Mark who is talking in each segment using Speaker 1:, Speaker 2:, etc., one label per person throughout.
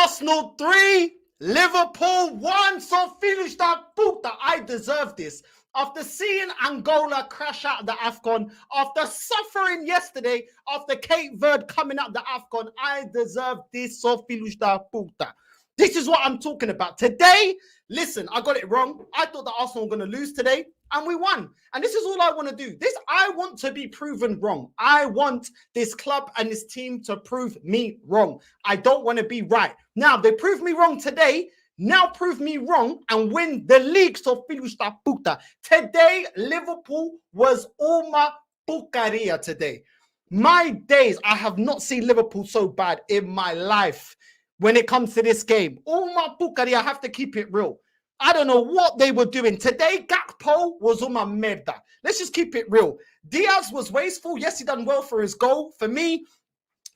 Speaker 1: Arsenal 3, Liverpool 1. So finish that puta. I deserve this. After seeing Angola crash out the AFCON, after suffering yesterday, after Cape Verde coming out the AFCON, I deserve this. So finish that puta. This is what I'm talking about. Today, listen, I got it wrong. I thought that Arsenal were going to lose today, and we won. And this is all I want to do. I want to be proven wrong. I want this club and this team to prove me wrong. I don't want to be right. Now, they proved me wrong today. Now prove me wrong and win the league. So filusta puta. Today, Liverpool was uma pucaria today. My days, I have not seen Liverpool so bad in my life when it comes to this game. Uma pucaria, I have to keep it real. I don't know what they were doing. Today, Gakpo was uma merda. Let's just keep it real. Diaz was wasteful. Yes, he done well for his goal. For me,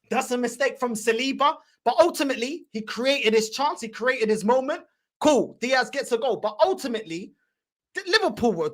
Speaker 1: that's a mistake from Saliba. But ultimately, he created his chance. He created his moment. Cool. Diaz gets a goal. But ultimately, Liverpool were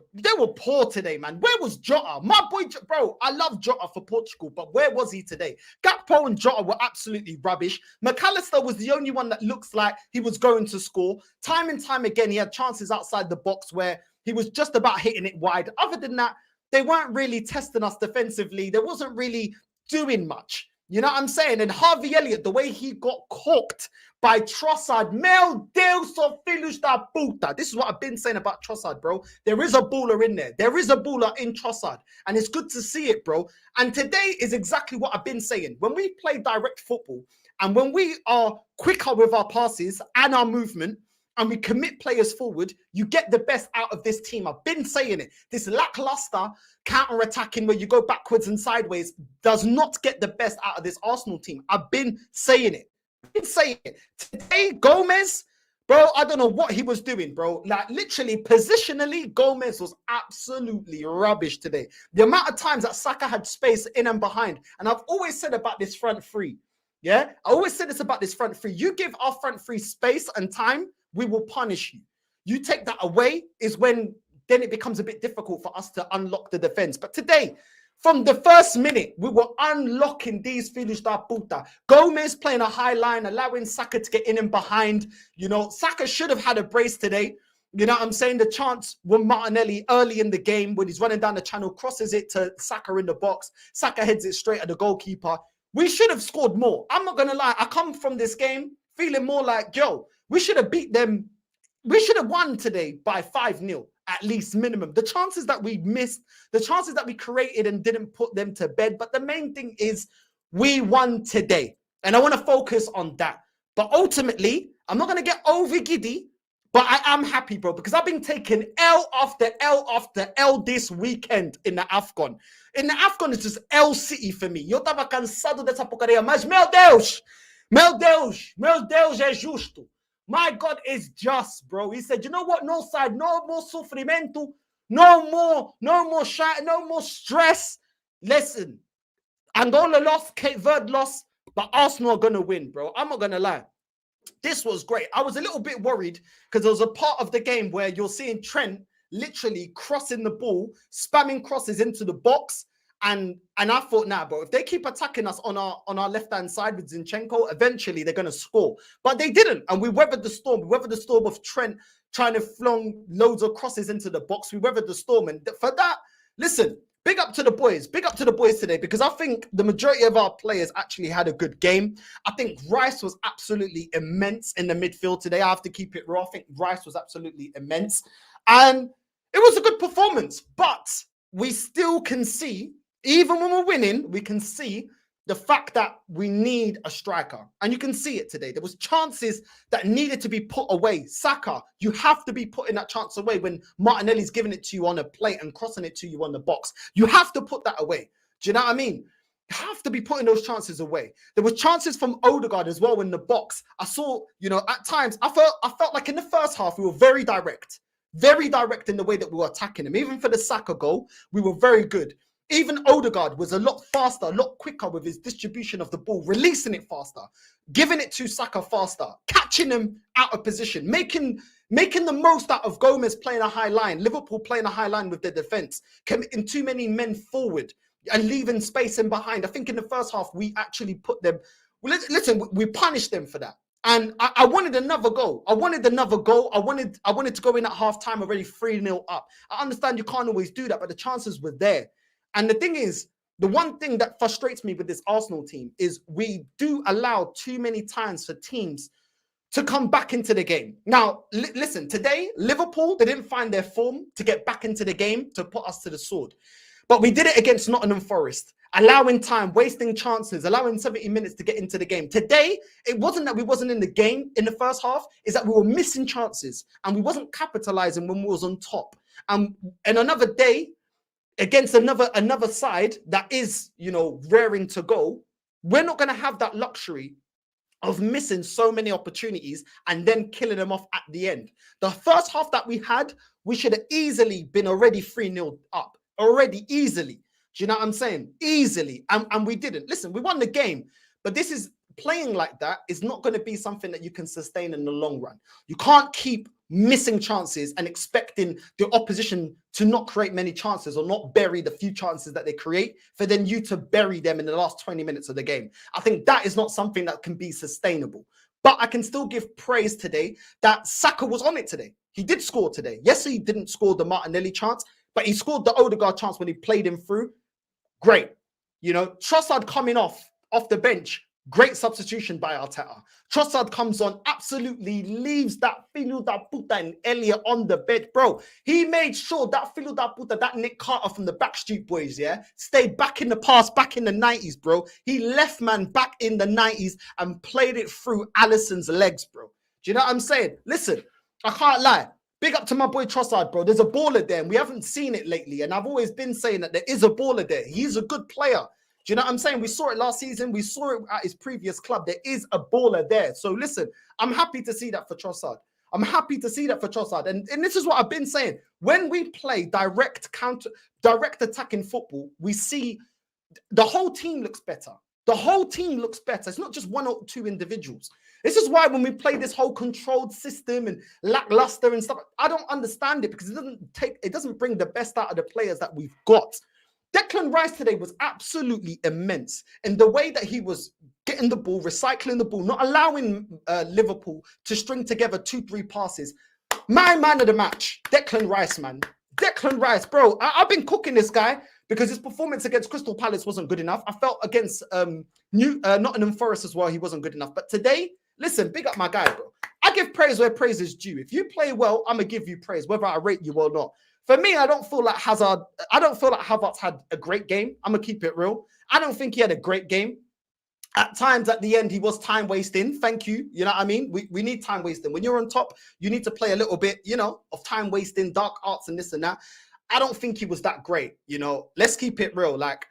Speaker 1: poor today, man. Where was Jota? My boy, bro, I love Jota for Portugal, but where was he today? Gakpo and Jota were absolutely rubbish. McAllister was the only one that looks like he was going to score. Time and time again, he had chances outside the box where he was just about hitting it wide. Other than that, they weren't really testing us defensively. They wasn't really doing much. You know what I'm saying? And Harvey Elliott, the way he got cooked by Trossard, Meu Deus só filhos da puta. This is what I've been saying about Trossard, bro. There is a baller in there. There is a baller in Trossard. And it's good to see it, bro. And today is exactly what I've been saying. When we play direct football and when we are quicker with our passes and our movement, and we commit players forward, you get the best out of this team. I've been saying it. This lackluster counter-attacking where you go backwards and sideways does not get the best out of this Arsenal team. I've been saying it. Today, Gomez, bro, I don't know what he was doing, bro. Like, literally, positionally, Gomez was absolutely rubbish today. The amount of times that Saka had space in and behind. And I've always said about this front three. Yeah? I always said this about this front three. You give our front three space and time, we will punish you. You take that away is when then it becomes a bit difficult for us to unlock the defense. But today, from the first minute, we were unlocking these filhos da puta. Gomez playing a high line, allowing Saka to get in and behind. You know, Saka should have had a brace today. You know what I'm saying? The chance with Martinelli early in the game when he's running down the channel, crosses it to Saka in the box. Saka heads it straight at the goalkeeper. We should have scored more. I'm not going to lie. I come from this game feeling more like, yo, we should have beat them. We should have won today by 5-0, at least minimum. The chances that we missed, the chances that we created and didn't put them to bed. But the main thing is we won today. And I want to focus on that. But ultimately, I'm not going to get over giddy, but I am happy, bro, because I've been taking L after L after L this weekend in the AFCON. In the AFCON, it's just L City for me. Eu tava cansado dessa porcaria, mas meu Deus é justo. My God is just, bro. He said, you know what? No side, no more sufrimento, no more shit, no more stress. Listen, Angola lost, Cape Verde lost, but Arsenal are going to win, bro. I'm not going to lie. This was great. I was a little bit worried because there was a part of the game where you're seeing Trent literally crossing the ball, spamming crosses into the box. And I thought, nah, bro, if they keep attacking us on our left-hand side with Zinchenko, eventually they're going to score. But they didn't. And we weathered the storm. We weathered the storm of Trent trying to flung loads of crosses into the box. We weathered the storm. And for that, listen, big up to the boys. Big up to the boys today because I think the majority of our players actually had a good game. I think Rice was absolutely immense in the midfield today. I have to keep it raw. I think Rice was absolutely immense. And it was a good performance. But we still can see, even when we're winning, we can see the fact that we need a striker. And you can see it today. There was chances that needed to be put away. Saka, you have to be putting that chance away when Martinelli's giving it to you on a plate and crossing it to you on the box. You have to put that away. Do you know what I mean? You have to be putting those chances away. There were chances from Odegaard as well in the box. I saw, you know, at times, I felt like in the first half, we were very direct in the way that we were attacking him. Even for the Saka goal, we were very good. Even Odegaard was a lot faster, a lot quicker with his distribution of the ball, releasing it faster, giving it to Saka faster, catching him out of position, making the most out of Gomez playing a high line, Liverpool playing a high line with their defense, committing too many men forward and leaving space in behind. I think in the first half, we actually put them, listen, we punished them for that. And I wanted another goal. I wanted another goal. I wanted to go in at halftime already 3-0 up. I understand you can't always do that, but the chances were there. And the thing is, the one thing that frustrates me with this Arsenal team is we do allow too many times for teams to come back into the game. Now, listen, today, Liverpool, they didn't find their form to get back into the game to put us to the sword. But we did it against Nottingham Forest, allowing time, wasting chances, allowing 70 minutes to get into the game. Today, it wasn't that we wasn't in the game in the first half, it's that we were missing chances and we wasn't capitalizing when we was on top. And another day, against another side that is, you know, raring to go, we're not going to have that luxury of missing so many opportunities and then killing them off at the end. The first half that we had, we should have easily been already 3-0 up. Already, easily. Do you know what I'm saying? Easily. And we didn't. Listen, we won the game, but this is playing like that is not going to be something that you can sustain in the long run. You can't keep missing chances and expecting the opposition to not create many chances or not bury the few chances that they create for then you to bury them in the last 20 minutes of the game. I think that is not something that can be sustainable. But I can still give praise today that Saka was on it today. He did score today. Yes, he didn't score the Martinelli chance, but he scored the Odegaard chance when he played him through. Great. You know, Trossard coming off the bench. Great substitution by Arteta. Trossard comes on, absolutely leaves that Filho da Puta and Elliot on the bed. Bro, he made sure that Filho da Puta, that Nick Carter from the Backstreet Boys, yeah, stayed back in the past, back in the 90s, bro. He left man back in the 90s and played it through Alisson's legs, bro. Do you know what I'm saying? Listen, I can't lie. Big up to my boy Trossard, bro. There's a baller there, and we haven't seen it lately. And I've always been saying that there is a baller there. He's a good player. Do you know what I'm saying? We saw it last season. We saw it at his previous club. There is a baller there. So listen, I'm happy to see that for Trossard. I'm happy to see that for Trossard. And this is what I've been saying. When we play direct attacking football, we see the whole team looks better. The whole team looks better. It's not just one or two individuals. This is why when we play this whole controlled system and lackluster and stuff, I don't understand it because it doesn't bring the best out of the players that we've got. Declan Rice today was absolutely immense in the way that he was getting the ball, recycling the ball, not allowing Liverpool to string together 2-3 passes. My man of the match, Declan Rice, man. Declan Rice, bro. I've been cooking this guy because his performance against Crystal Palace wasn't good enough. I felt against Nottingham Forest as well, he wasn't good enough. But today, listen, big up my guy, bro. I give praise where praise is due. If you play well, I'm going to give you praise, whether I rate you or not. For me, I don't feel like Havertz had a great game. I'm going to keep it real. I don't think he had a great game. At times, at the end, he was time wasting. Thank you. You know what I mean? We need time wasting. When you're on top, you need to play a little bit, you know, of time wasting, dark arts and this and that. I don't think he was that great. You know, let's keep it real. Like,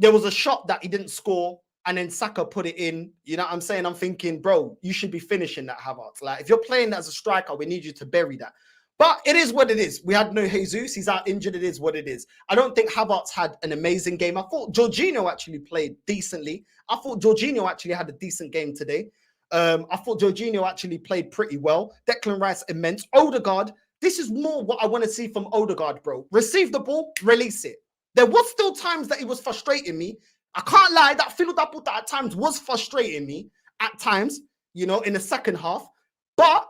Speaker 1: there was a shot that he didn't score and then Saka put it in. You know what I'm saying? I'm thinking, bro, you should be finishing that, Havertz. Like, if you're playing as a striker, we need you to bury that. But it is what it is. We had no Jesus. He's out injured. It is what it is. I don't think Havertz had an amazing game. I thought Jorginho actually played decently. I thought Jorginho actually had a decent game today. I thought Jorginho actually played pretty well. Declan Rice, immense. Odegaard, this is more what I want to see from Odegaard, bro. Receive the ball, release it. There was still times that he was frustrating me. I can't lie, that Filho da Puta at times was frustrating me at times, you know, in the second half. But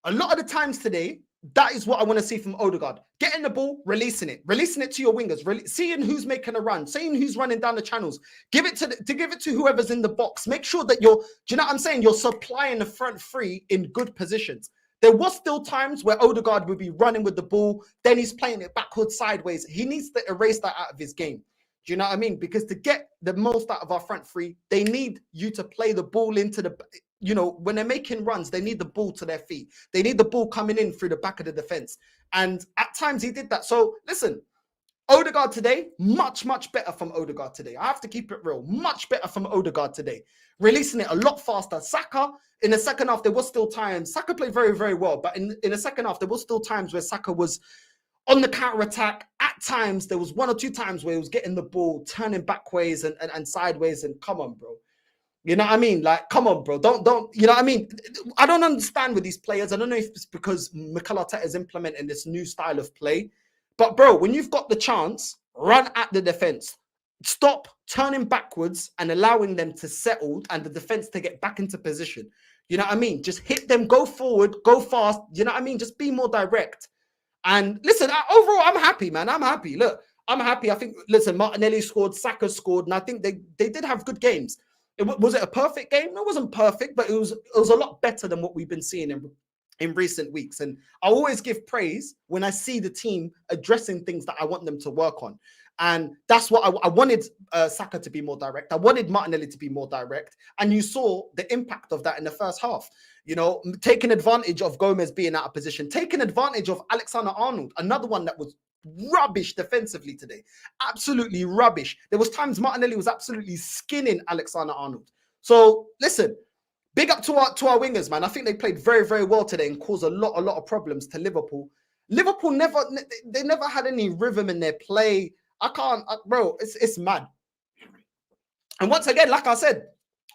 Speaker 1: a lot of the times today, that is what I want to see from Odegaard. Getting the ball, releasing it to your wingers, seeing who's making a run, seeing who's running down the channels. Give it to whoever's in the box. Make sure that do you know what I'm saying? You're supplying the front three in good positions. There was still times where Odegaard would be running with the ball, then he's playing it backwards, sideways. He needs to erase that out of his game. Do you know what I mean? Because to get the most out of our front three, they need you to play the ball into the, you know, when they're making runs, they need the ball to their feet. They need the ball coming in through the back of the defense. And at times he did that. So listen, Odegaard today, much, much better from Odegaard today. I have to keep it real. Much better from Odegaard today. Releasing it a lot faster. Saka, in the second half, there was still times. Saka played very, very well. But in the second half, there was still times where Saka was on the counter-attack. At times, there was 1 or 2 times where he was getting the ball, turning backways and sideways. And come on, bro. You know what I mean? Like, come on, bro. Don't, you know what I mean? I don't understand with these players. I don't know if it's because Mikel Arteta is implementing this new style of play. But, bro, when you've got the chance, run at the defense. stop turning backwards and allowing them to settle and the defense to get back into position. You know what I mean? Just hit them, go forward, go fast. You know what I mean? Just be more direct. And listen, overall, I'm happy, man. I'm happy. Look, I'm happy. I think, listen, Martinelli scored, Saka scored, and I think they did have good games. Was it a perfect game? No, it wasn't perfect, but it was a lot better than what we've been seeing in recent weeks. And I always give praise when I see the team addressing things that I want them to work on. And that's what I wanted Saka to be more direct. I wanted Martinelli to be more direct. And you saw the impact of that in the first half. You know, taking advantage of Gomez being out of position, taking advantage of Alexander-Arnold, another one that was rubbish defensively today. Absolutely rubbish. There was times Martinelli was absolutely skinning Alexander-Arnold. So listen, big up to our wingers, man. I think they played very, very well today and caused a lot of problems to Liverpool. Liverpool never had any rhythm in their play. Bro, it's mad. And once again, like I said,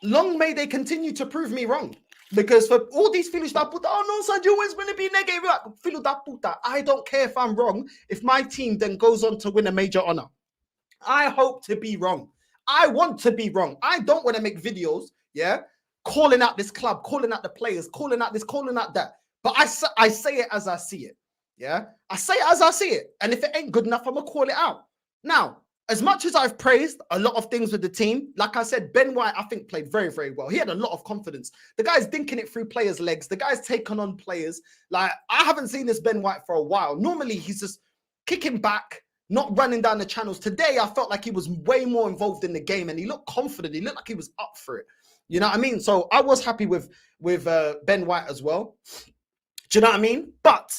Speaker 1: long may they continue to prove me wrong. Because for all these filhos da puta, oh no, Sanjo, always going to be negative. Filho da puta, I don't care if I'm wrong. If my team then goes on to win a major honor, I hope to be wrong. I want to be wrong. I don't want to make videos, yeah, calling out this club, calling out the players, calling out this, calling out that. But I say it as I see it, yeah. I say it as I see it. And if it ain't good enough, I'm going to call it out. Now, as much as I've praised a lot of things with the team, like I said, Ben White, I think, played very, very well. He had a lot of confidence. The guy's dinking it through players' legs. The guy's taken on players. Like, I haven't seen this Ben White for a while. Normally, he's just kicking back, not running down the channels. Today, I felt like he was way more involved in the game, and he looked confident. He looked like he was up for it. You know what I mean? So I was happy with Ben White as well. Do you know what I mean? But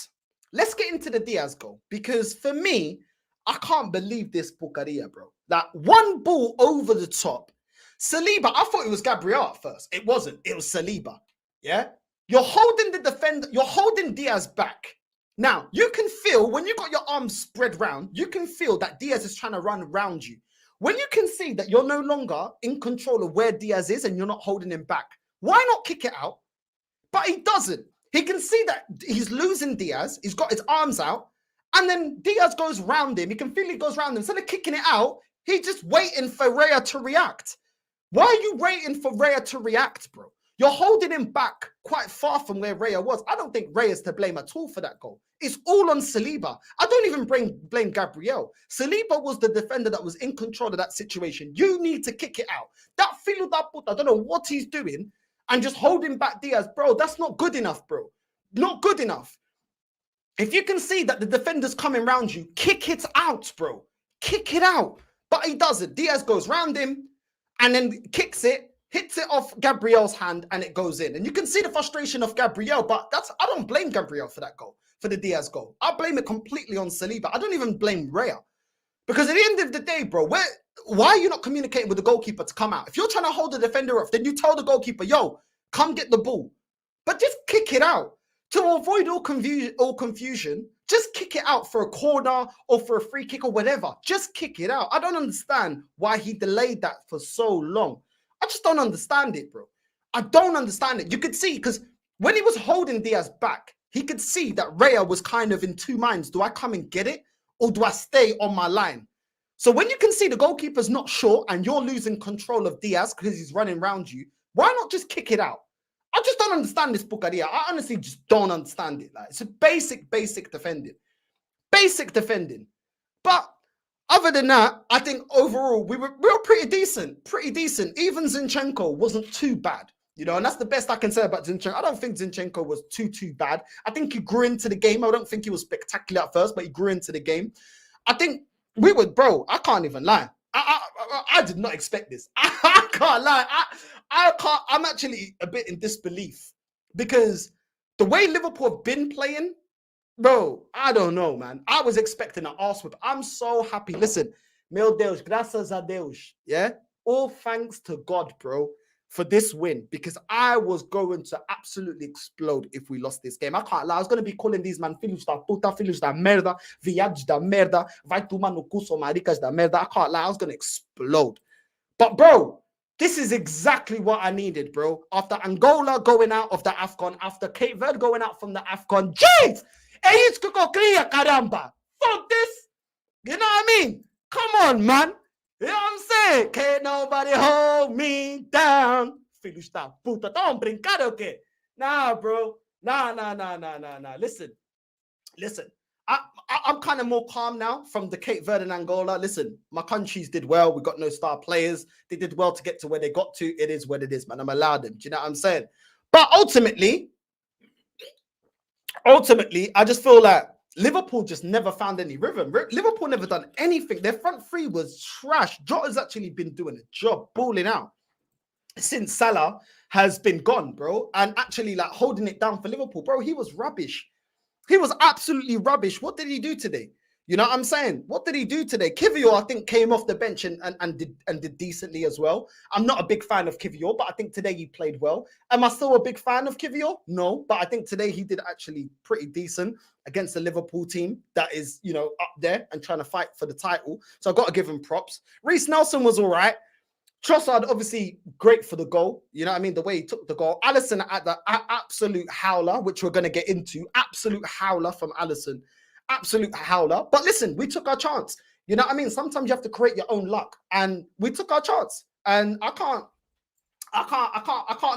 Speaker 1: let's get into the Diaz goal, because for me, I can't believe this porcaria, bro. That one ball over the top. Saliba, I thought it was Gabriel at first. It wasn't. It was Saliba. Yeah? You're holding the defender. You're holding Diaz back. Now, you can feel, when you got your arms spread round, you can feel that Diaz is trying to run around you. When you can see that you're no longer in control of where Diaz is and you're not holding him back, why not kick it out? But he doesn't. He can see that he's losing Diaz. He's got his arms out. And then Diaz goes round him. He can feel he goes round him. Instead of kicking it out, he's just waiting for Raya to react. Why are you waiting for Raya to react, bro? You're holding him back quite far from where Raya was. I don't think Raya's to blame at all for that goal. It's all on Saliba. I don't even blame Gabriel. Saliba was the defender that was in control of that situation. You need to kick it out. That filo da puta, I don't know what he's doing, and just holding back Diaz, bro, that's not good enough, bro. Not good enough. If you can see that the defender's coming around you, kick it out, bro. Kick it out. But he doesn't. Diaz goes round him and then kicks it, hits it off Gabriel's hand, and it goes in. And you can see the frustration of Gabriel, but I don't blame Gabriel for that goal, for the Diaz goal. I blame it completely on Saliba. I don't even blame Raya. Because at the end of the day, bro, why are you not communicating with the goalkeeper to come out? If you're trying to hold the defender off, then you tell the goalkeeper, yo, come get the ball. But just kick it out. To avoid all confusion, just kick it out for a corner or for a free kick or whatever. Just kick it out. I don't understand why he delayed that for so long. I just don't understand it, bro. I don't understand it. You could see, because when he was holding Diaz back, he could see that Raya was kind of in two minds. Do I come and get it or do I stay on my line? So when you can see the goalkeeper's not sure and you're losing control of Diaz because he's running around you, why not just kick it out? I just don't understand this porcaria. I honestly just don't understand it. Like, it's a basic defending. Basic defending. But other than that, I think overall we were pretty decent. Pretty decent. Even Zinchenko wasn't too bad. You know, and that's the best I can say about Zinchenko. I don't think Zinchenko was too bad. I think he grew into the game. I don't think he was spectacular at first, but he grew into the game. I think we were, bro, I can't even lie. I did not expect this. I can't lie. I'm actually a bit in disbelief because the way Liverpool have been playing, bro, I don't know, man. I was expecting an arse whip. I'm so happy. Listen, meu Deus, graças a Deus, yeah? All thanks to God, bro, for this win, because I was going to absolutely explode if we lost this game. I can't lie. I was going to be calling these man filhos da puta, filhos da merda, VIDS da merda, vai tomar no cu, são maricas da merda. I can't lie. I was going to explode. But, bro, this is exactly what I needed, bro. After Angola going out of the AFCON, after Cape Verde going out from the AFCON, jeez! É isso que eu queria, caramba! Fuck this! You know what I mean? Come on, man! You know what I'm saying? Can't nobody hold me down. Filho da puta. Don't brincar, okay? Nah, bro. Nah. Listen. I'm kind of more calm now from the Cape Verde and Angola. Listen, my countries did well. We got no star players. They did well to get to where they got to. It is what it is, man. I'm allowed them. Do you know what I'm saying? But ultimately, I just feel like Liverpool just never found any rhythm. Liverpool never done anything. Their front three was trash. Jota's actually been doing a job balling out since Salah has been gone, bro. And actually like holding it down for Liverpool, bro. He was rubbish. He was absolutely rubbish. What did he do today? You know what I'm saying? What did he do today? Kivior, I think, came off the bench and did decently as well. I'm not a big fan of Kivior, but I think today he played well. Am I still a big fan of Kivior? No, but I think today he did actually pretty decent against the Liverpool team that is, you know, up there and trying to fight for the title. So I've got to give him props. Reece Nelson was all right. Trossard, obviously, great for the goal. You know what I mean? The way he took the goal. Alisson at the absolute howler, which we're going to get into. Absolute howler from Alisson. Absolute howler. But listen, we took our chance. You know what I mean? Sometimes you have to create your own luck. And we took our chance. And I can't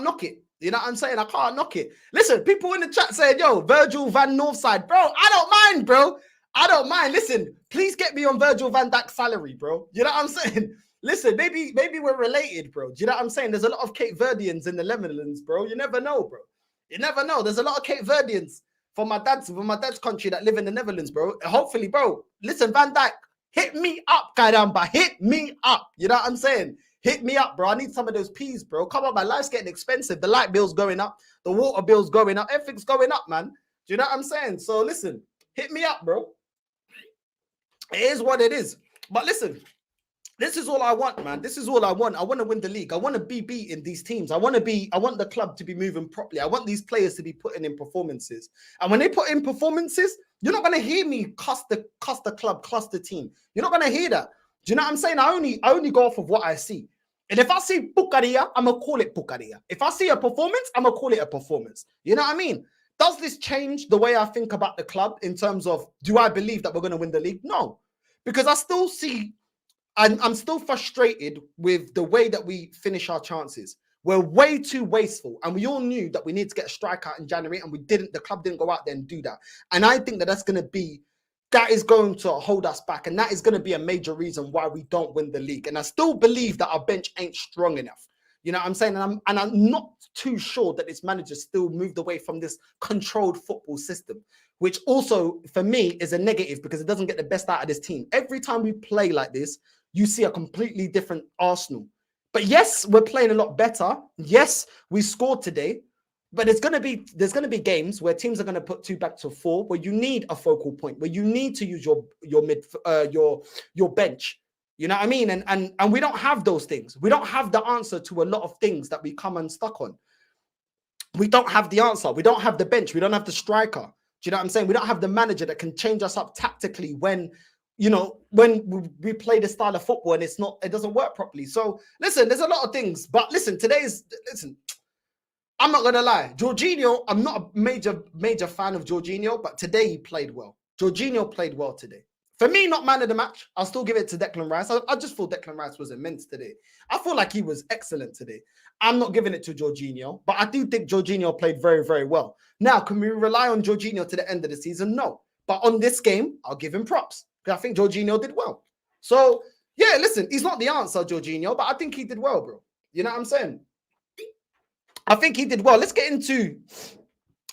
Speaker 1: knock it. You know what I'm saying? I can't knock it. Listen, people in the chat saying, yo, Virgil van Northside. Bro, I don't mind, bro. I don't mind. Listen, please get me on Virgil van Dijk's salary, bro. You know what I'm saying? Listen, maybe we're related, bro. Do you know what I'm saying? There's a lot of Cape Verdeans in the Netherlands, bro. You never know, bro. You never know. There's a lot of Cape Verdeans from my dad's country that live in the Netherlands, bro. Hopefully, bro. Listen, Van Dijk, hit me up, caramba. Hit me up. You know what I'm saying? Hit me up, bro. I need some of those peas, bro. Come on, my life's getting expensive. The light bill's going up. The water bill's going up. Everything's going up, man. Do you know what I'm saying? So listen, hit me up, bro. It is what it is. But listen, this is all I want, man. This is all I want. I want to win the league. I want to be beating these teams. I want the club to be moving properly. I want these players to be putting in performances. And when they put in performances, you're not going to hear me cuss the club, cuss the team. You're not going to hear that. Do you know what I'm saying? I only go off of what I see. And if I see pucaria, I'm going to call it pucaria. If I see a performance, I'm going to call it a performance. You know what I mean? Does this change the way I think about the club in terms of, do I believe that we're going to win the league? No. Because I still see, I'm still frustrated with the way that we finish our chances. We're way too wasteful. And we all knew that we need to get a striker in January, and we didn't. The club didn't go out there and do that. And I think that that is going to hold us back. And that is going to be a major reason why we don't win the league. And I still believe that our bench ain't strong enough. You know what I'm saying? And I'm not too sure that this manager still moved away from this controlled football system, which also, for me, is a negative because it doesn't get the best out of this team. Every time we play like this, you see a completely different Arsenal. But yes, we're playing a lot better. Yes, we scored today. But there's going to be games where teams are going to put 2 back to 4, where you need a focal point, where you need to use your bench. You know what I mean? And we don't have those things. We don't have the answer to a lot of things that we come unstuck on. We don't have the answer. We don't have the bench. We don't have the striker. Do you know what I'm saying? We don't have the manager that can change us up tactically when we play the style of football and it doesn't work properly. So listen, there's a lot of things. But listen, I'm not going to lie. Jorginho, I'm not a major fan of Jorginho, but today he played well. Jorginho played well today. For me, not man of the match. I'll still give it to Declan Rice. I just thought Declan Rice was immense today. I feel like he was excellent today. I'm not giving it to Jorginho, but I do think Jorginho played very, very well. Now, can we rely on Jorginho to the end of the season? No. But on this game, I'll give him props because I think Jorginho did well. So, yeah, listen, he's not the answer, Jorginho, but I think he did well, bro. You know what I'm saying? I think he did well. Let's get into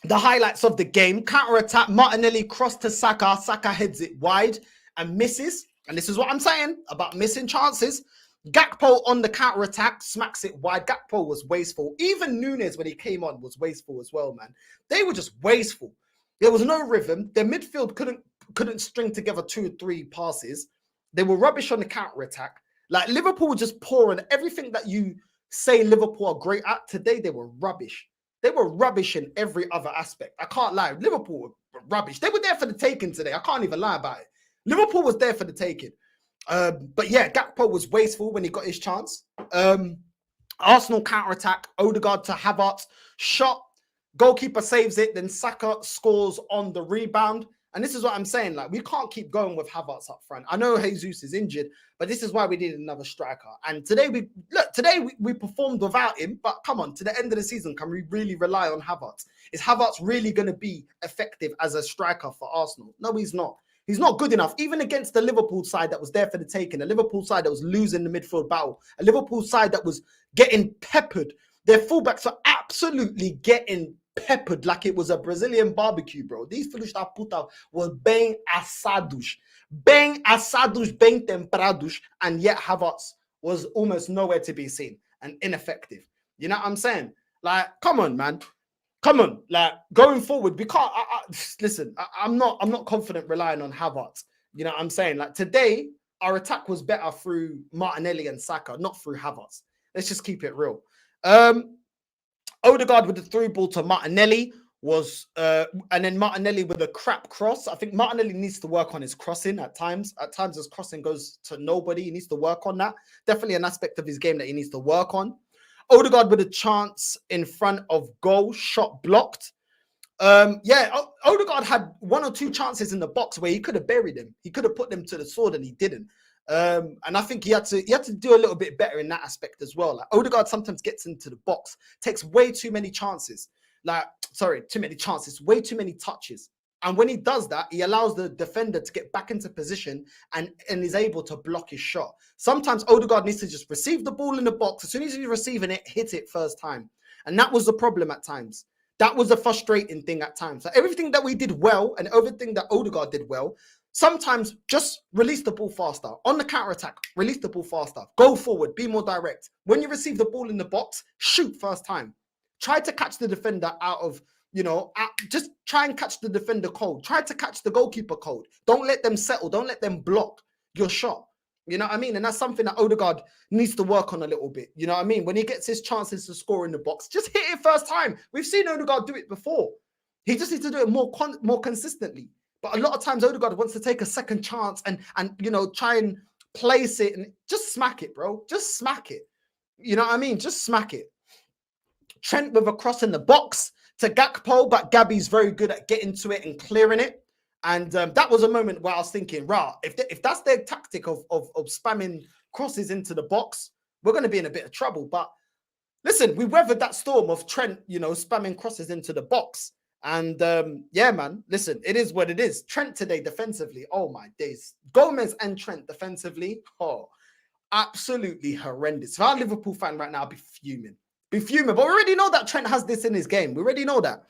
Speaker 1: the highlights of the game. Counter-attack, Martinelli cross to Saka. Saka heads it wide and misses. And this is what I'm saying about missing chances. Gakpo on the counter-attack, smacks it wide. Gakpo was wasteful. Even Nunes, when he came on, was wasteful as well, man. They were just wasteful. There was no rhythm. Their midfield couldn't string together 2 or 3 passes. They were rubbish on the counter-attack. Like, Liverpool were just poor, and everything that you say Liverpool are great at, today they were rubbish. They were rubbish in every other aspect. I can't lie. Liverpool were rubbish. They were there for the taking today. I can't even lie about it. Liverpool was there for the taking. But yeah, Gakpo was wasteful when he got his chance. Arsenal counter-attack, Odegaard to Havertz, shot, goalkeeper saves it, then Saka scores on the rebound. And this is what I'm saying. Like, we can't keep going with Havertz up front. I know Jesus is injured, but this is why we needed another striker. And today we performed without him. But come on, to the end of the season, can we really rely on Havertz? Is Havertz really going to be effective as a striker for Arsenal? No, he's not. He's not good enough, even against the Liverpool side that was there for the taking, a Liverpool side that was losing the midfield battle, a Liverpool side that was getting peppered. Their fullbacks are absolutely getting peppered like it was a Brazilian barbecue, bro. These filhos da puta were bem assados, bem temperados, and yet Havertz was almost nowhere to be seen and ineffective. You know what I'm saying? Like, come on, man. Come on, like, going forward, we can't. Listen, I'm not confident relying on Havertz. You know what I'm saying? Like, today, our attack was better through Martinelli and Saka, not through Havertz. Let's just keep it real. Odegaard with the through ball to Martinelli was, and then Martinelli with a crap cross. I think Martinelli needs to work on his crossing at times. At times, his crossing goes to nobody. He needs to work on that. Definitely an aspect of his game that he needs to work on. Odegaard with a chance in front of goal, shot blocked. Odegaard had 1 or 2 chances in the box where he could have buried him. He could have put them to the sword and he didn't. And I think he had to do a little bit better in that aspect as well. Like, Odegaard sometimes gets into the box, takes way too many chances. Way too many touches. And when he does that, he allows the defender to get back into position and is able to block his shot. Sometimes Odegaard needs to just receive the ball in the box. As soon as he's receiving it, hit it first time. And that was the problem at times. That was a frustrating thing at times. So everything that we did well and everything that Odegaard did well, sometimes just release the ball faster. On the counter-attack, release the ball faster. Go forward, be more direct. When you receive the ball in the box, shoot first time. Try to catch the defender out of, just try and catch the defender cold. Try to catch the goalkeeper cold. Don't let them settle. Don't let them block your shot. You know what I mean? And that's something that Odegaard needs to work on a little bit. You know what I mean? When he gets his chances to score in the box, just hit it first time. We've seen Odegaard do it before. He just needs to do it more consistently. But a lot of times Odegaard wants to take a second chance and try and place it and just smack it, bro. Just smack it. You know what I mean? Just smack it. Trent with a cross in the box to Gakpo, but Gabby's very good at getting to it and clearing it. And that was a moment where I was thinking, if that's their tactic of spamming crosses into the box, we're going to be in a bit of trouble. But listen, we weathered that storm of Trent, spamming crosses into the box. And yeah, man, listen, it is what it is. Trent today defensively, oh my days. Gomez and Trent defensively, absolutely horrendous. If I'm a Liverpool fan right now, I'll be fuming. But we already know that Trent has this in his game. We already know that.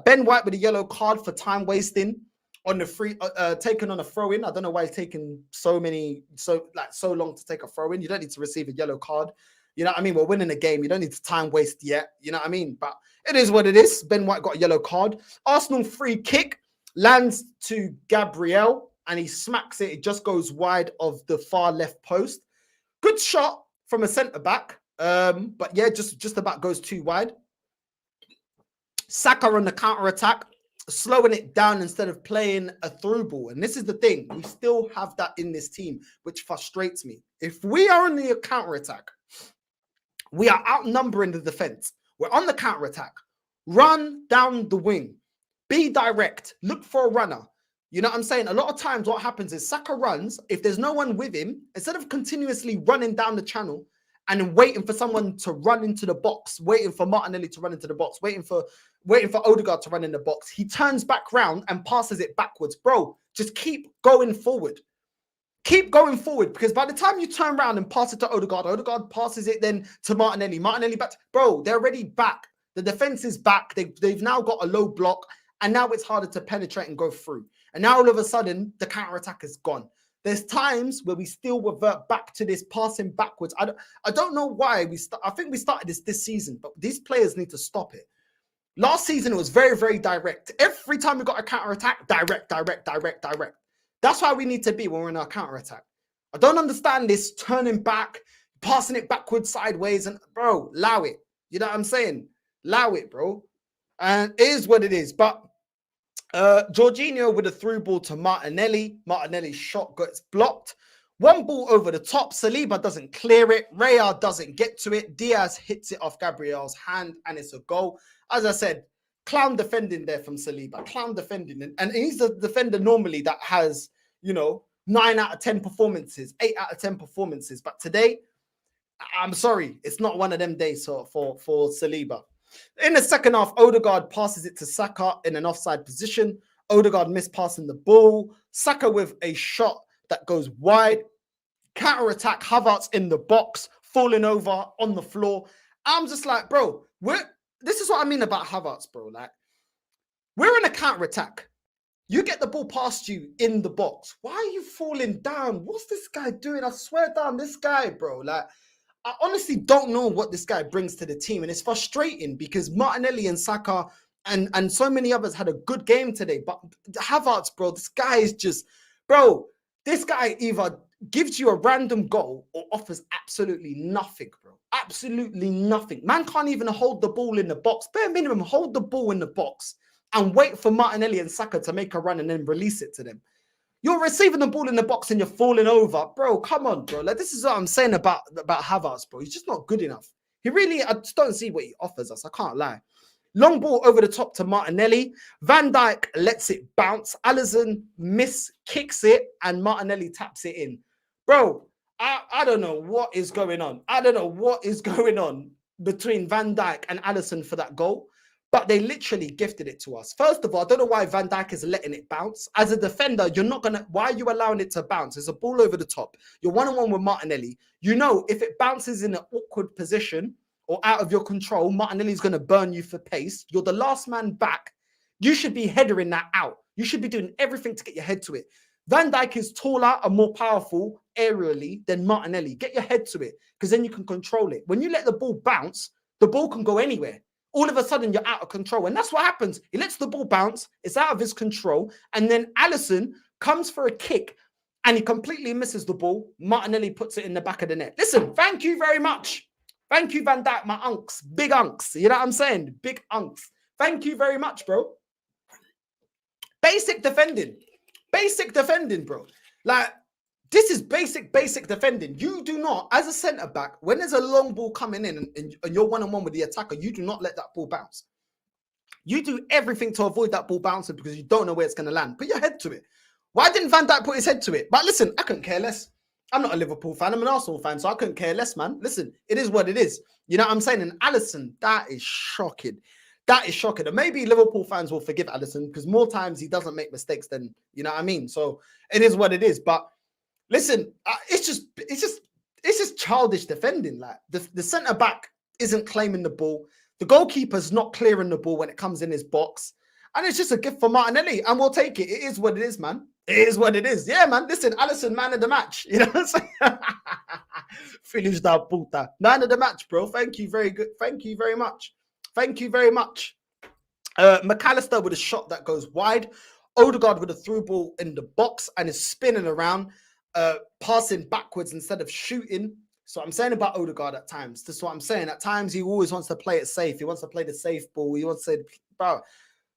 Speaker 1: Ben White with a yellow card for time wasting on the free, taken on a throw in. I don't know why he's taking so long to take a throw in. You don't need to receive a yellow card. You know what I mean? We're winning the game. You don't need to time waste yet. You know what I mean? But it is what it is. Ben White got a yellow card. Arsenal free kick lands to Gabriel and he smacks it. It just goes wide of the far left post. Good shot from a centre back. But yeah, just about goes too wide. Saka on the counter attack, slowing it down instead of playing a through ball. And this is the thing, we still have that in this team, which frustrates me. If we are on the counter attack, we are outnumbering the defense. We're on the counter attack. Run down the wing. Be direct. Look for a runner. You know what I'm saying? A lot of times what happens is Saka runs. If there's no one with him, instead of continuously running down the channel and waiting for someone to run into the box, waiting for Martinelli to run into the box, waiting for Odegaard to run in the box, he turns back round and passes it backwards. Bro, just keep going forward. Keep going forward, because by the time you turn around and pass it to Odegaard, Odegaard passes it then to Martinelli. Martinelli back. Bro, they're already back. The defense is back. They've now got a low block, and now it's harder to penetrate and go through. And now all of a sudden, the counter-attack is gone. There's times where we still revert back to this passing backwards. I don't know why I think we started this season, but these players need to stop it. Last season, it was very, very direct. Every time we got a counter-attack, direct. That's why we need to be when we're in our counter-attack. I don't understand this turning back, passing it backwards, sideways, and bro, allow it. You know what I'm saying? Allow it, bro. And it is what it is. But Jorginho with a through ball to Martinelli. Martinelli's shot gets blocked. One ball over the top. Saliba doesn't clear it. Raya doesn't get to it. Diaz hits it off Gabriel's hand, and it's a goal. As I said, clown defending there from Saliba, clown defending. And he's a defender normally that has, you know, 9 out of 10 performances, 8 out of 10 performances. But today, I'm sorry, it's not one of them days for Saliba. In the second half, Odegaard passes it to Saka in an offside position. Odegaard missed passing the ball. Saka with a shot that goes wide. Counter attack, Havertz in the box, falling over on the floor. I'm just like, bro, this is what I mean about Havertz, bro. Like, we're in a counter attack. You get the ball past you in the box. Why are you falling down? What's this guy doing? I swear down, this guy, bro. Like, I honestly don't know what this guy brings to the team. And it's frustrating because Martinelli and Saka and so many others had a good game today. But Havertz, bro, this guy is just, bro, this guy either gives you a random goal or offers absolutely nothing, bro. Absolutely nothing. Man can't even hold the ball in the box. Bare minimum, hold the ball in the box and wait for Martinelli and Saka to make a run and then release it to them. You're receiving the ball in the box and you're falling over. Bro, come on, bro. Like, this is what I'm saying about Havertz, bro. He's just not good enough. He really, I just don't see what he offers us. I can't lie. Long ball over the top to Martinelli. Van Dijk lets it bounce. Alisson kicks it and Martinelli taps it in. Bro, I don't know what is going on. I don't know what is going on between Van Dijk and Alisson for that goal. But they literally gifted it to us. First of all, I don't know why Van Dijk is letting it bounce. As a defender, you're not going to... Why are you allowing it to bounce? There's a ball over the top. You're one-on-one with Martinelli. You know, if it bounces in an awkward position or out of your control, Martinelli's going to burn you for pace. You're the last man back. You should be headering that out. You should be doing everything to get your head to it. Van Dijk is taller and more powerful aerially than Martinelli. Get your head to it because then you can control it. When you let the ball bounce, the ball can go anywhere. All of a sudden, you're out of control. And that's what happens. He lets the ball bounce. It's out of his control. And then Alisson comes for a kick and he completely misses the ball. Martinelli puts it in the back of the net. Listen, thank you very much. Thank you, Van Dijk, my unks. Big unks. You know what I'm saying? Big unks. Thank you very much, bro. Basic defending. Basic defending, bro. Like, this is basic defending. You do not, as a centre-back, when there's a long ball coming in and you're one-on-one with the attacker, you do not let that ball bounce. You do everything to avoid that ball bouncing because you don't know where it's going to land. Put your head to it. Why didn't Van Dijk put his head to it? But listen, I couldn't care less. I'm not a Liverpool fan. I'm an Arsenal fan, so I couldn't care less, man. Listen, it is what it is. You know what I'm saying? And Alisson, that is shocking. That is shocking. And maybe Liverpool fans will forgive Alisson because more times he doesn't make mistakes than, you know what I mean? So it is what it is. But listen, it's just childish defending. Like the centre back isn't claiming the ball. The goalkeeper's not clearing the ball when it comes in his box. And it's just a gift for Martinelli. And we'll take it. It is what it is, man. It is what it is. Yeah, man. Listen, Alisson, man of the match. You know what I'm saying? Finish that puta. Man of the match, bro. Thank you. Very good. Thank you very much. Thank you very much. McAllister with a shot that goes wide. Odegaard with a through ball in the box and is spinning around, passing backwards instead of shooting. So I'm saying about Odegaard at times. This is what I'm saying. At times, he always wants to play it safe. He wants to play the safe ball. He wants to, bro,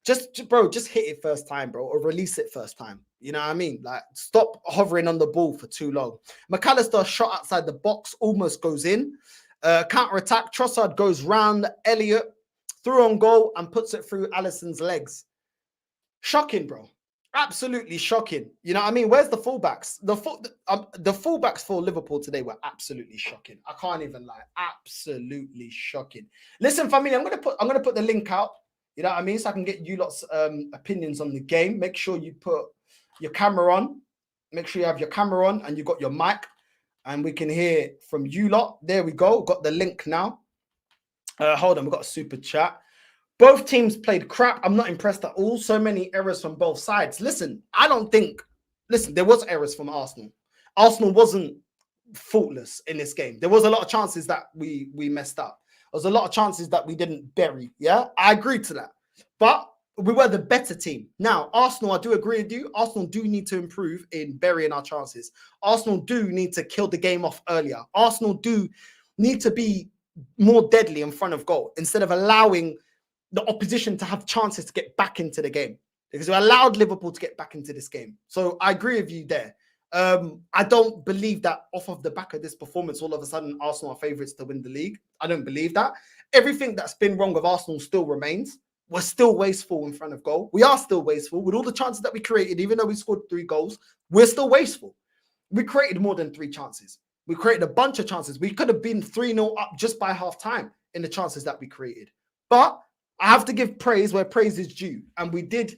Speaker 1: just hit it first time, bro, or release it first time. You know what I mean? Like, stop hovering on the ball for too long. McAllister shot outside the box, almost goes in. Counter-attack, Trossard goes round Elliott, through on goal and puts it through Alisson's legs. Shocking, bro. Absolutely shocking. You know what I mean? Where's the fullbacks? The fullbacks for Liverpool today were absolutely shocking. I can't even lie. Absolutely shocking. Listen, family, I'm gonna put the link out. You know what I mean? So I can get you lots opinions on the game. Make sure you put your camera on. Make sure you have your camera on and you got your mic, and we can hear from you lot. There we go. Got the link now. Hold on, we've got a super chat. Both teams played crap. I'm not impressed at all. So many errors from both sides. Listen, there was errors from Arsenal. Arsenal wasn't faultless in this game. There was a lot of chances that we messed up. There was a lot of chances that we didn't bury. Yeah, I agree to that. But we were the better team. Now, Arsenal, I do agree with you. Arsenal do need to improve in burying our chances. Arsenal do need to kill the game off earlier. Arsenal do need to be more deadly in front of goal instead of allowing the opposition to have chances to get back into the game, because we allowed Liverpool to get back into this game. So I agree with you there. I don't believe that off of the back of this performance, all of a sudden Arsenal are favourites to win the league. I don't believe that. Everything that's been wrong with Arsenal still remains. we're still wasteful in front of goal. We are still wasteful with all the chances that we created. Even though we scored 3 goals, we're still wasteful. We created more than 3 chances. We created a bunch of chances. We could have been 3-0 up just by half time in the chances that we created. But I have to give praise where praise is due. And we did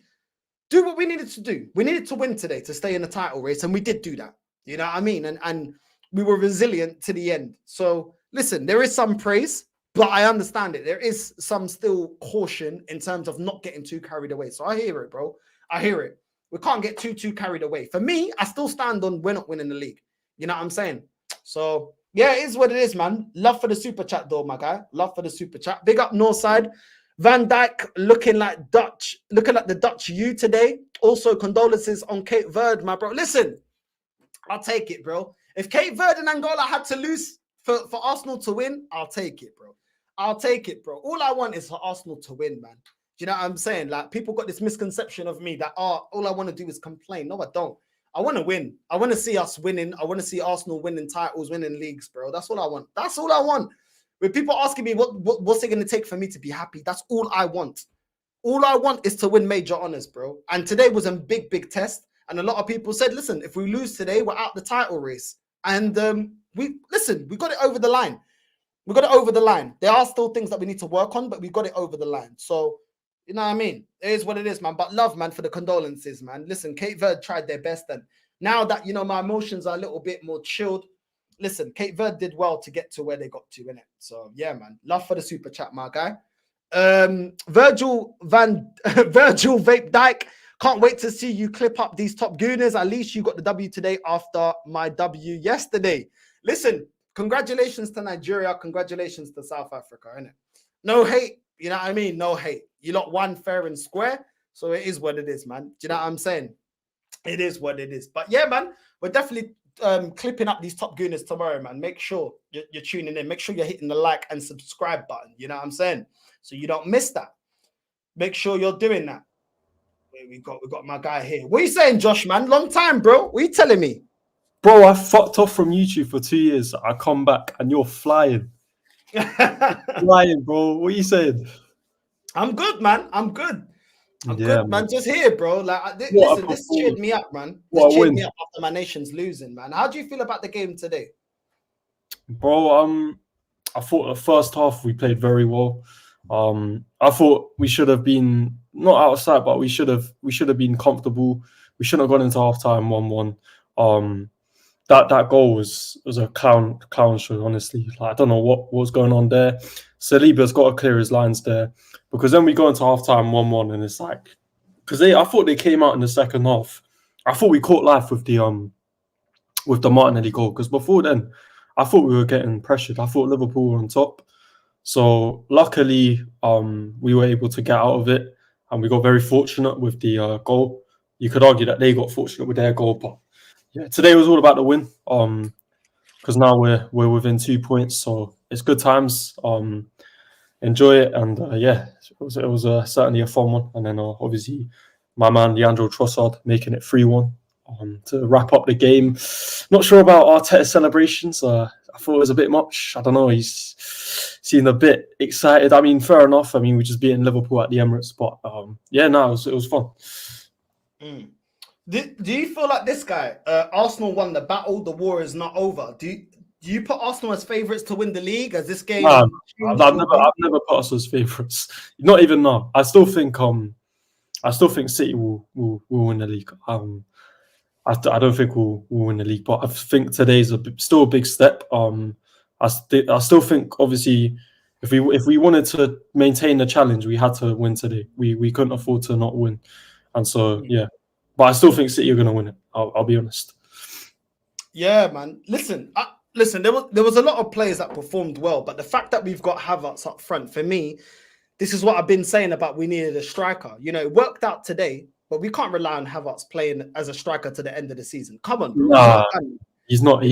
Speaker 1: do what we needed to do. We needed to win today to stay in the title race. And we did do that. You know what I mean? And we were resilient to the end. So listen, there is some praise, but I understand it. There is some still caution in terms of not getting too carried away. So I hear it, bro. I hear it. We can't get too carried away. For me, I still stand on we're not winning the league. You know what I'm saying? So, yeah, it is what it is, man. Love for the super chat, though, my guy. Love for the super chat. Big up Northside. Van Dijk looking like the Dutch U today. Also, condolences on Cape Verde, my bro. Listen, I'll take it, bro. If Cape Verde and Angola had to lose for Arsenal to win, I'll take it, bro. I'll take it, bro. All I want is for Arsenal to win, man. Do you know what I'm saying? Like, people got this misconception of me that, all I want to do is complain. No, I don't. I want to win. I want to see us winning. I want to see Arsenal winning titles, winning leagues, bro. That's all I want. That's all I want. With people asking me, what's it going to take for me to be happy? That's all I want. All I want is to win major honors, bro. And today was a big test. And a lot of people said, listen, if we lose today, we're out the title race. And we got it over the line. We got it over the line. There are still things that we need to work on, but we got it over the line. So, you know what I mean? It is what it is, man. But love, man, for the condolences, man. Listen, Cape Verde tried their best. And now that, you know, my emotions are a little bit more chilled, listen, Cape Verde did well to get to where they got to, innit? So, yeah, man. Love for the super chat, my guy. Virgil Vape Dyke. Can't wait to see you clip up these top gooners. At least you got the W today after my W yesterday. Listen, congratulations to Nigeria. Congratulations to South Africa, innit? No hate. You know what I mean? No hate. You lot won fair and square. So it is what it is, man. Do you know what I'm saying? It is what it is. But yeah, man, we're definitely clipping up these top gooners tomorrow, man. Make sure you're tuning in. Make sure you're hitting the like and subscribe button. You know what I'm saying? So you don't miss that. Make sure you're doing that. We got my guy here. What are you saying, Josh, man? Long time, bro. What are you telling me?
Speaker 2: Bro, I fucked off from YouTube for 2 years. I come back and you're flying. Flying, bro. What are you saying?
Speaker 1: I'm good, man. I'm good. I'm good, man. Just here, bro. Like, listen, this cheered me up, man. This cheered me up after my nation's losing, man. How do you feel about the game today?
Speaker 2: Bro, I thought the first half we played very well. I thought we should have been not outside, but we should have been comfortable. We shouldn't have gone into halftime 1-1. That goal was a clown show, honestly. Like, I don't know what was going on there. Saliba's got to clear his lines there, because then we go into halftime 1-1, and it's like, because I thought they came out in the second half. I thought we caught life with the Martinelli goal, because before then I thought we were getting pressured. I thought Liverpool were on top. So luckily, we were able to get out of it, and we got very fortunate with the goal. You could argue that they got fortunate with their goal, but yeah, today was all about the win. Because now we're within 2 points, so it's good times. Enjoy it, and yeah, it was certainly a fun one. And then obviously my man Leandro Trossard making it 3-1 to wrap up the game. Not sure about Arteta's celebrations. I thought it was a bit much. I don't know. He's seemed a bit excited. I mean, fair enough. I mean, we just beating Liverpool at the Emirates, but yeah, no, it was fun.
Speaker 1: Do you feel like this guy, Arsenal won the battle, the war is not over? Do you put Arsenal as favourites to win the league? As this game?
Speaker 2: I've never put us as favourites. Not even now. I still think City will win the league. I don't think we'll win the league, but I think today's still a big step. I still think, obviously, if we wanted to maintain the challenge, we had to win today. We couldn't afford to not win, and so yeah. But I still think City are going to win it. I'll be honest.
Speaker 1: Yeah, man. Listen. There was a lot of players that performed well, but the fact that we've got Havertz up front, for me, this is what I've been saying about we needed a striker. You know, it worked out today, but we can't rely on Havertz playing as a striker to the end of the season. Come on, bro.
Speaker 2: Nah, he's not
Speaker 1: a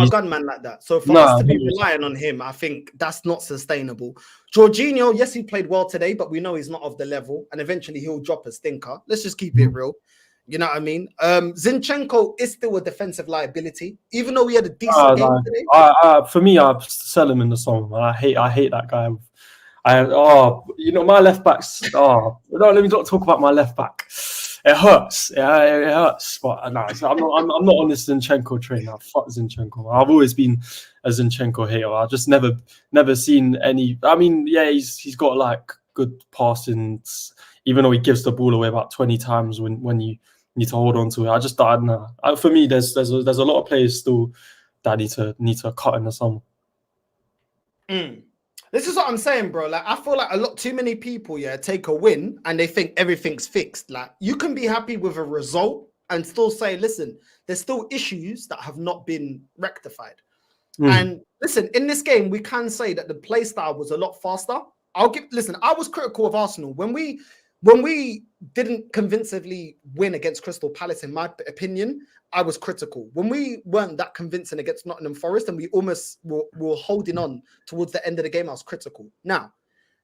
Speaker 1: gunman like that. So for us to be relying on him, I think that's not sustainable. Jorginho, yes, he played well today, but we know he's not of the level, and eventually he'll drop a stinker. Let's just keep it real. You know what I mean? Zinchenko is still a defensive liability, even though we had a decent game today.
Speaker 2: For me, I sell him in the song. I hate that guy. My left backs. No, let me not talk about my left back. It hurts. Yeah, it hurts. But no, so I'm not on this Zinchenko train. Fuck Zinchenko. I've always been a Zinchenko hater. I just never seen any. I mean, yeah, he's got like good passing, even though he gives the ball away about 20 times when you need to hold on to it. I don't know. For me, there's a lot of players still that need to cut in the summer.
Speaker 1: This is what I'm saying, bro. Like, I feel like a lot too many people, take a win and they think everything's fixed. Like, you can be happy with a result and still say, listen, there's still issues that have not been rectified. And listen, in this game, we can say that the play style was a lot faster. I was critical of Arsenal when we didn't convincingly win against Crystal Palace. In my opinion, I was critical. When we weren't that convincing against Nottingham Forest and we almost were holding on towards the end of the game, I was critical. Now,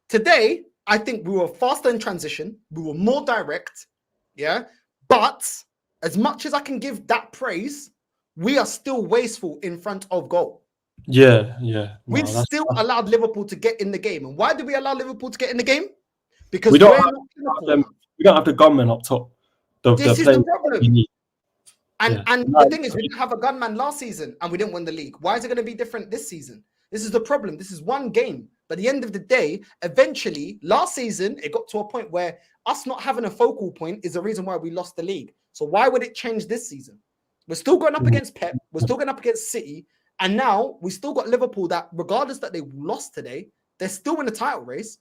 Speaker 1: today, I think we were faster in transition. We were more direct. Yeah. But as much as I can give that praise, we are still wasteful in front of goal.
Speaker 2: Yeah.
Speaker 1: We've still allowed Liverpool to get in the game. And why did we allow Liverpool to get in the game? Because
Speaker 2: we don't have the gunmen up top.
Speaker 1: This is the problem. And
Speaker 2: the
Speaker 1: thing is, we didn't have a gunman last season and we didn't win the league. Why is it going to be different this season? This is the problem. This is one game. But at the end of the day, eventually, last season, it got to a point where us not having a focal point is the reason why we lost the league. So why would it change this season? We're still going up against Pep. We're still going up against City. And now we still got Liverpool that, regardless that they lost today, they're still in the title race.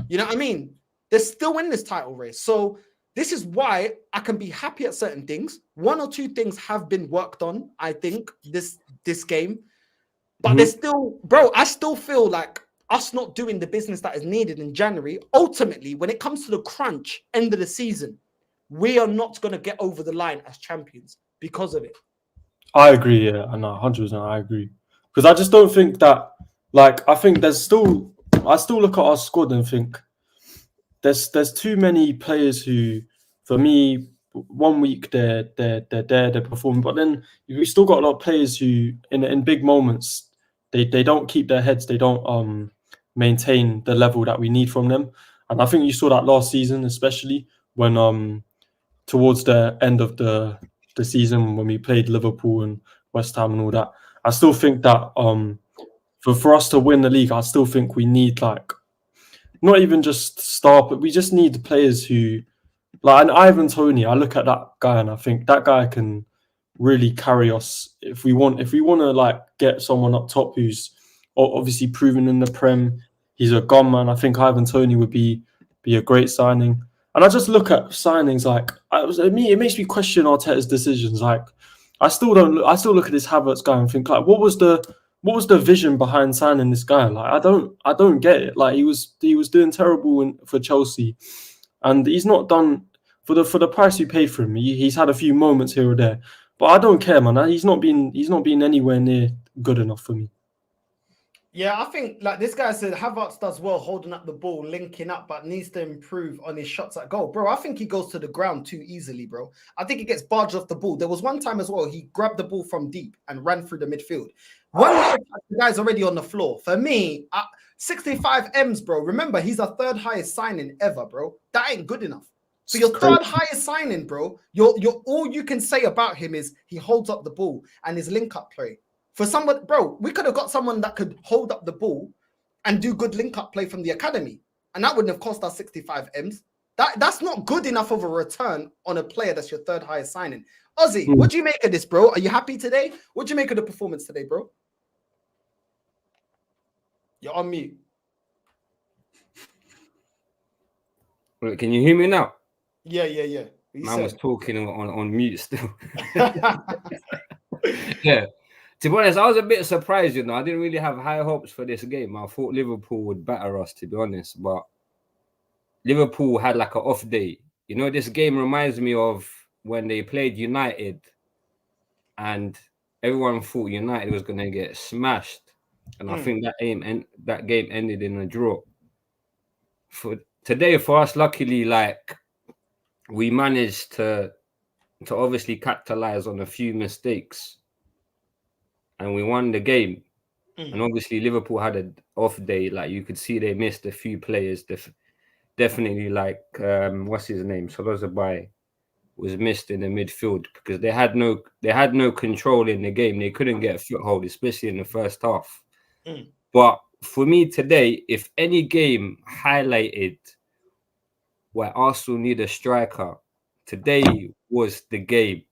Speaker 1: You know what I mean? They're still in this title race. So this is why I can be happy at certain things. One or two things have been worked on, I think, this game. But there's still, bro, I still feel like us not doing the business that is needed in January, ultimately, when it comes to the crunch end of the season, we are not going to get over the line as champions because of it.
Speaker 2: I agree, yeah. I know, 100%, I agree. Because I just don't think that, like, I think I still look at our squad and think, There's too many players who, for me, 1 week they're performing, but then we still got a lot of players who, in big moments, they don't keep their heads, they don't maintain the level that we need from them, and I think you saw that last season, especially when towards the end of the season when we played Liverpool and West Ham and all that. I still think that for us to win the league, I still think we need like. Not even just star, but we just need players who, like an Ivan Toney. I look at that guy and I think that guy can really carry us if we want to like get someone up top who's obviously proven in the Prem. He's a gunman. I think Ivan Toney would be a great signing. And I just look at signings like it makes me question Arteta's decisions. Like I still look at this Havertz guy and think like, what was the vision behind signing this guy? Like I don't get it. Like he was doing terrible for Chelsea, and he's not done for the price we paid for him. He's had a few moments here or there, but I don't care, man. He's not been anywhere near good enough for me.
Speaker 1: Yeah, I think like this guy said, Havertz does well holding up the ball, linking up, but needs to improve on his shots at goal. Bro, I think he goes to the ground too easily, bro. I think he gets barged off the ball. There was one time as well, he grabbed the ball from deep and ran through the midfield. The guy's already on the floor. For me, 65 M's, bro. Remember, he's our third highest signing ever, bro. That ain't good enough. So your third highest signing, bro, you're all you can say about him is he holds up the ball and his link-up play. For someone, bro, we could have got someone that could hold up the ball and do good link-up play from the academy. And that wouldn't have cost us 65 M's. That's not good enough of a return on a player that's your third highest signing. Ozzy, what do you make of this, bro? Are you happy today? What do you make of the performance today, bro? You're on mute.
Speaker 3: Wait, can you hear me now?
Speaker 1: Yeah.
Speaker 3: Man was talking on mute still. Yeah. To be honest, I was a bit surprised, you know. I didn't really have high hopes for this game. I thought Liverpool would batter us, to be honest. But Liverpool had like an off day. You know, this game reminds me of when they played United and everyone thought United was going to get smashed. And I think that game ended in a draw. For today, for us, luckily, like, we managed to obviously capitalize on a few mistakes. And we won the game. And obviously Liverpool had an off day. Like you could see they missed a few players. Definitely like what's his name? Solidity was missed in the midfield because they had no control in the game. They couldn't get a foothold, especially in the first half. But for me today, if any game highlighted where Arsenal need a striker, today was the game.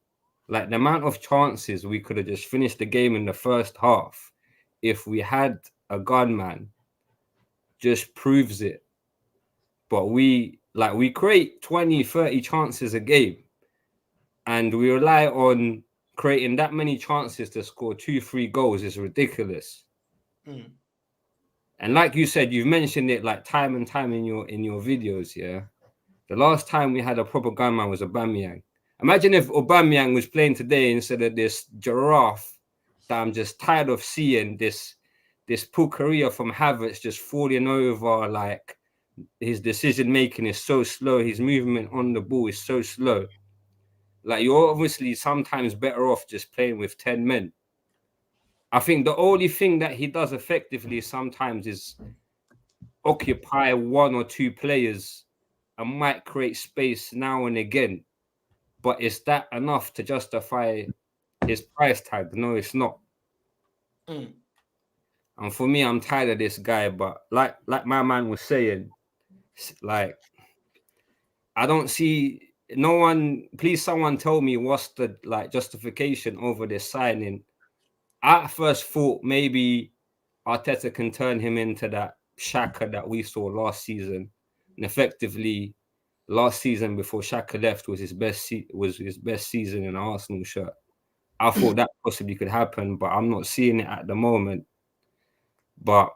Speaker 3: Like the amount of chances we could have just finished the game in the first half if we had a gunman just proves it. But we create 20, 30 chances a game and we rely on creating that many chances to score 2-3 goals is ridiculous. And like you said, you've mentioned it like time and time in your videos, yeah. The last time we had a proper gunman was Aubameyang. Imagine if Aubameyang was playing today instead of this giraffe that I'm just tired of seeing, this Pukaria from Havertz just falling over. Like his decision making is so slow, his movement on the ball is so slow. Like you're obviously sometimes better off just playing with 10 men. I think the only thing that he does effectively sometimes is occupy 1 or 2 players and might create space now and again. But is that enough to justify his price tag? No, it's not. And for me, I'm tired of this guy. But like my man was saying, like, I don't see no one. Please, someone tell me what's the justification over this signing. I at first thought maybe Arteta can turn him into that Xhaka that we saw last season, and effectively, last season before Xhaka left was his best season in an Arsenal shirt. I thought that possibly could happen, but I'm not seeing it at the moment. But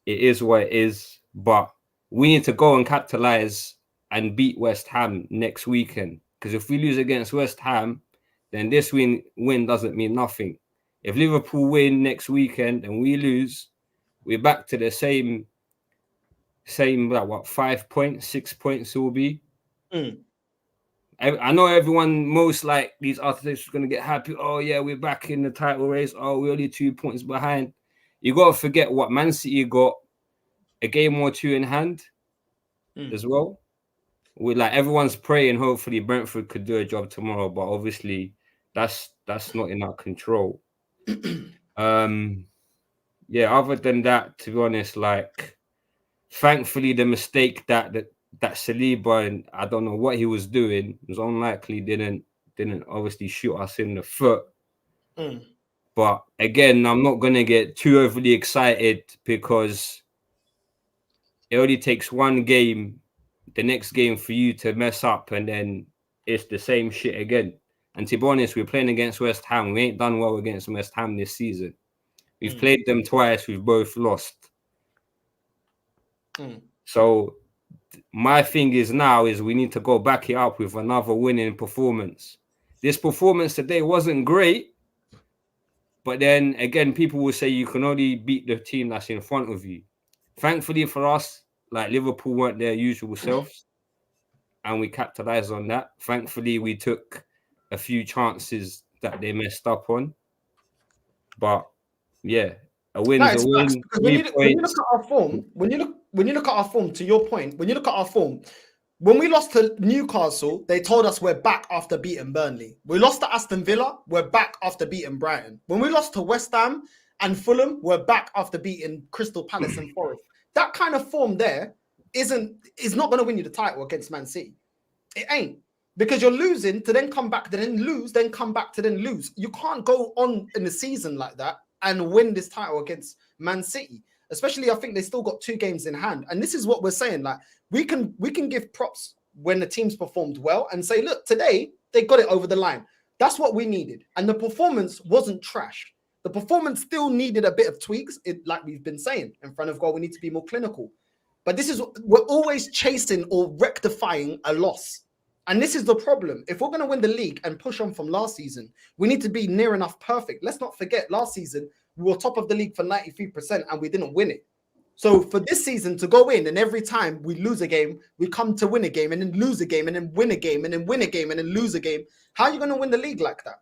Speaker 3: it is what it is. But we need to go and capitalize and beat West Ham next weekend. Because if we lose against West Ham, then this win doesn't mean nothing. If Liverpool win next weekend and we lose, we're back to the same like what 5 points, 6 points it will be. I know everyone, most like these artists are going to get happy. Oh yeah, we're back in the title race. Oh, we're only 2 points behind. You got to forget what Man City got a game or 2 in hand as well. With like everyone's praying, hopefully Brentford could do a job tomorrow, but obviously that's not in our control. Yeah, other than that, to be honest, like thankfully the mistake that Saliba, and I don't know what he was doing, was unlikely didn't obviously shoot us in the foot. But again, I'm not gonna get too overly excited because it only takes one game, the next game, for you to mess up, and then it's the same shit again. And to be honest, we're playing against West Ham. We ain't done well against West Ham this season. We've played them twice. We've both lost. So my thing is now is we need to go back it up with another winning performance. This performance today wasn't great. But then again, people will say you can only beat the team that's in front of you. Thankfully for us, like Liverpool weren't their usual selves. And we capitalized on that. Thankfully, we took a few chances that they messed up on. But yeah, a win's a win.
Speaker 1: When you look at our form, when you look at our form, to your point, when you look at our form, when we lost to Newcastle, they told us we're back after beating Burnley. We lost to Aston Villa, we're back after beating Brighton. When we lost to West Ham and Fulham, we're back after beating Crystal Palace and Forest. That kind of form there is not going to win you the title against Man City. It ain't. Because you're losing to then come back to then lose, then come back to then lose. You can't go on in the season like that and win this title against Man City. Especially, I think they still got 2 games in hand. And this is what we're saying. Like, we can give props when the team's performed well and say, look, today they got it over the line. That's what we needed. And the performance wasn't trash. The performance still needed a bit of tweaks. Like we've been saying, in front of goal, we need to be more clinical. But we're always chasing or rectifying a loss. And this is the problem. If we're going to win the league and push on from last season, we need to be near enough perfect. Let's not forget, last season, we were top of the league for 93% and we didn't win it. So for this season to go in and every time we lose a game, we come to win a game and then lose a game and then win a game and then win a game and then lose a game. How are you going to win the league like that?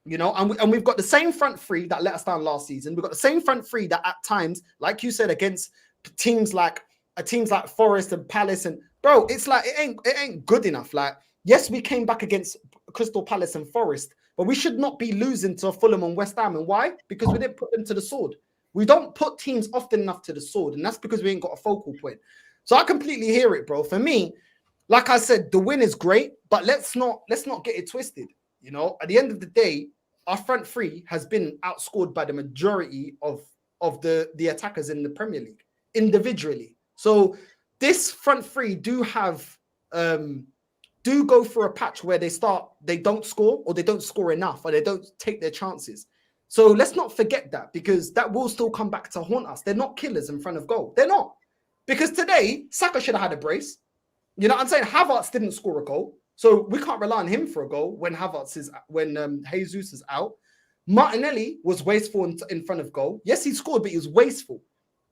Speaker 1: You know, and we've got the same front three that let us down last season. We've got the same front three that at times, like you said, against teams like Forest and Palace, and bro, it's like it ain't good enough. Like, yes, we came back against Crystal Palace and Forest, but we should not be losing to Fulham and West Ham. And why? Because we didn't put them to the sword. We don't put teams often enough to the sword, and that's because we ain't got a focal point. So I completely hear it, bro. For me, like I said, the win is great, but let's not get it twisted. You know, at the end of the day, our front three has been outscored by the majority of the attackers in the Premier League individually. So this front three do go for a patch where they don't score, or they don't score enough, or they don't take their chances. So let's not forget that, because that will still come back to haunt us. They're not killers in front of goal. They're not. Because today, Saka should have had a brace. You know what I'm saying? Havertz didn't score a goal. So we can't rely on him for a goal when Jesus is out. Martinelli was wasteful in front of goal. Yes, he scored, but he was wasteful.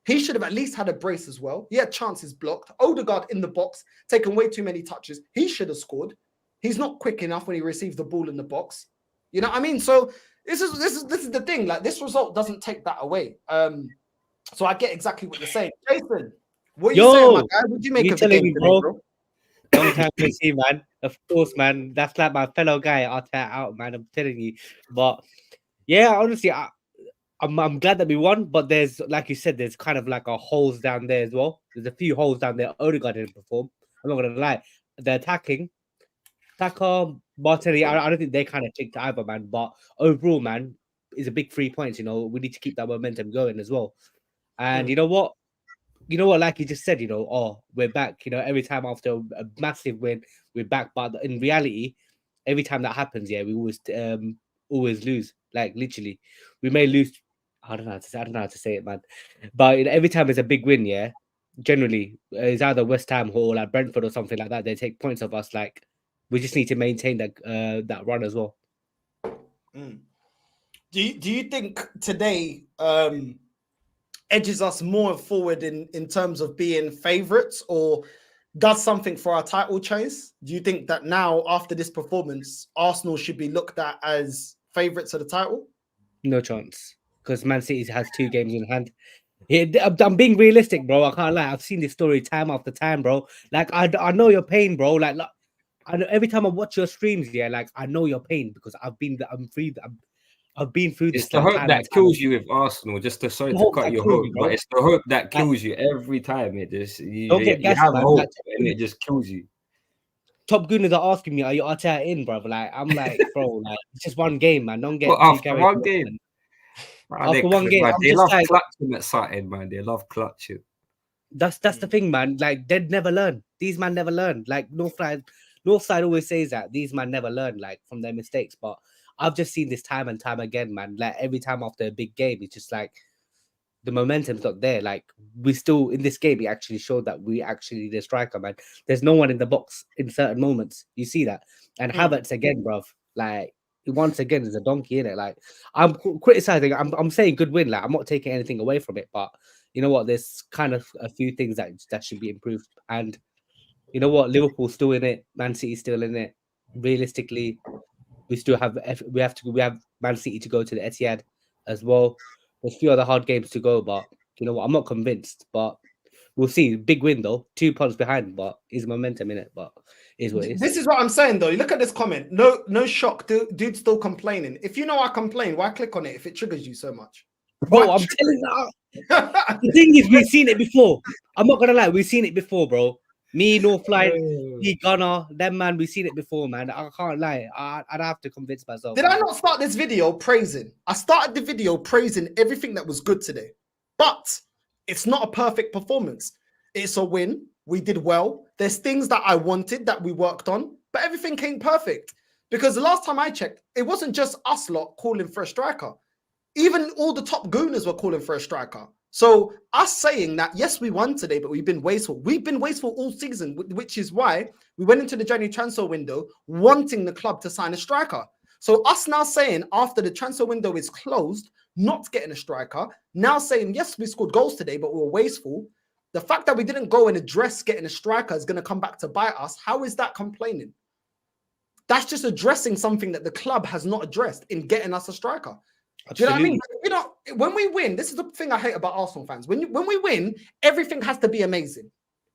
Speaker 1: He should have at least had a brace as well. He had chances blocked. Odegaard in the box, taking way too many touches. He should have scored. He's not quick enough when he receives the ball in the box. You know what I mean? So this is the thing. Like, this result doesn't take that away. So I get exactly what you're saying. Jason, what are you saying, my guy? What do you make of the game today, bro?
Speaker 4: Long time to see, man. Of course, man. That's like my fellow guy, Arteta out, man. I'm telling you. But yeah, honestly, I'm glad that we won. But there's, like you said, there's kind of like a holes down there as well. There's a few holes down there. Odegaard didn't perform. I'm not gonna lie. The attacking, Saka, Martinelli, I don't think they kind of ticked either, man. But overall, man, is a big 3 points. You know, we need to keep that momentum going as well. And you know what? Like you just said, you know, oh, we're back. You know, every time after a massive win, we're back. But in reality, every time that happens, yeah, we always lose. Like, literally, we may lose. I don't know how to say it, man. But every time it's a big win, yeah, generally it's either West Ham or like Brentford or something like that. They take points of us. Like, we just need to maintain that run as well.
Speaker 1: Do you think today edges us more forward in terms of being favourites, or does something for our title chase? Do you think that now, after this performance, Arsenal should be looked at as favourites of the title?
Speaker 4: No chance, because Man City has 2 games in hand. I'm being realistic, bro. I can't lie. I've seen this story time after time, bro. Like, I know your pain, bro. Like I know every time I watch your streams, yeah, like, I know your pain because I've been through this.
Speaker 3: It's the hope that kills you with Arsenal. Just to cut your hope, but it's the hope that kills you every time. It just you have hope, and it just kills you.
Speaker 4: Top Gooners are asking me, "Are you Arteta in, bro?" Like, I'm like, bro, like, it's just one game, man. Don't get
Speaker 3: after one game.
Speaker 4: After one game,
Speaker 3: they love clutching at something, man. They love clutching.
Speaker 4: That's the thing, man. Like, they'd never learn. These man never learn. Like, Northside always says that these man never learn, like, from their mistakes. But I've just seen this time and time again, man. Like, every time after a big game, it's just like the momentum's not there. Like, we still in this game, it actually showed that we actually the striker, man. There's no one in the box in certain moments. You see that, and Havertz again, bruv. Like, once again, is a donkey in it. Like, I'm criticizing. I'm saying good win. Like, I'm not taking anything away from it, but you know what? There's kind of a few things that should be improved. And you know what? Liverpool's still in it. Man City's still in it. Realistically, we still have Man City to go to the Etihad as well. There's a few other hard games to go, but you know what? I'm not convinced, but we'll see. Big win though, 2 points behind, but is momentum in it. But is what it is.
Speaker 1: This is what I'm saying though. You look at this comment. No shock. Dude's still complaining. If you know I complain, why click on it if it triggers you so much?
Speaker 4: Bro, I'm telling you. The thing is, we've seen it before. I'm not gonna lie, we've seen it before, bro. Me, Northline, me, Gunner, them man, we've seen it before, man. I can't lie. I'd have to convince myself.
Speaker 1: Did I not start this video praising? I started the video praising everything that was good today. But it's not a perfect performance. It's a win. We did well. There's things that I wanted that we worked on, but everything came perfect. Because the last time I checked, it wasn't just us lot calling for a striker. Even all the top gooners were calling for a striker. So us saying that, yes, we won today, but we've been wasteful. We've been wasteful all season, which is why we went into the January transfer window wanting the club to sign a striker. So us now saying after the transfer window is closed, not getting a striker, now saying, yes, we scored goals today, but we were wasteful. The fact that we didn't go and address getting a striker is going to come back to bite us. How is that complaining? that's just addressing something that the club has not addressed in getting us a striker. Do you know what I mean? You know, when we win, this is the thing I hate about Arsenal fans. When we win, everything has to be amazing.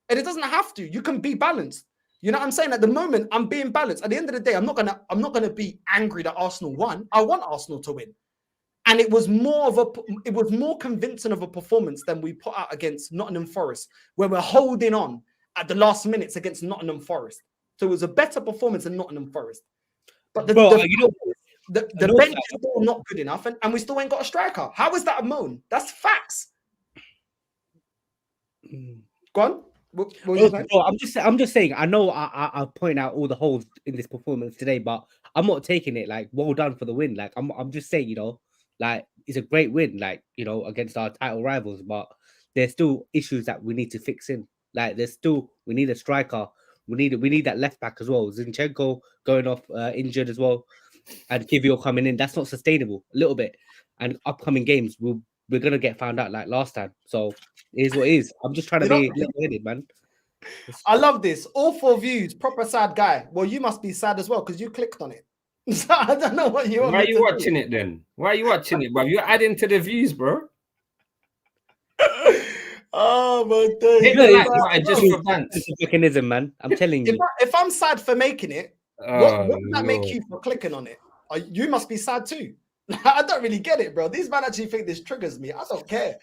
Speaker 1: And it doesn't have to. You can be balanced. You know what I'm saying? At the moment, I'm being balanced. At the end of the day, I'm not gonna be angry that Arsenal won. I want Arsenal to win. And it was more convincing of a performance than we put out against Nottingham Forest, where we're holding on at the last minutes against Nottingham Forest. So it was a better performance than Nottingham Forest. But the bench is still not good enough, and we still ain't got a striker. How is that a moan? That's facts. Go on.
Speaker 4: I'm just saying. I know I point out all the holes in this performance today, but I'm not taking it like well done for the win. Like I'm just saying, you know, like it's a great win, like, you know, against our title rivals, but there's still issues that we need to fix in. Like we need a striker. We need that left back as well. Zinchenko going off injured as well, and Kivio coming in. That's not sustainable. A little bit, and upcoming games we're gonna get found out like last time. So it is what it is. I'm just trying to be level-headed, man.
Speaker 1: I love this. All 4 views. Proper sad guy. Well, you must be sad as well because you clicked on it. So I don't know what you want.
Speaker 3: Why are you watching it then? Why are you watching it, bro? You're adding to the views, bro.
Speaker 1: Oh my God!
Speaker 3: Hit the like button just for banter.
Speaker 4: It's a mechanism, man. I'm telling you.
Speaker 1: If I'm sad for making it, what does that make you for clicking on it? You must be sad too. I don't really get it, bro. These men actually think this triggers me. I don't care.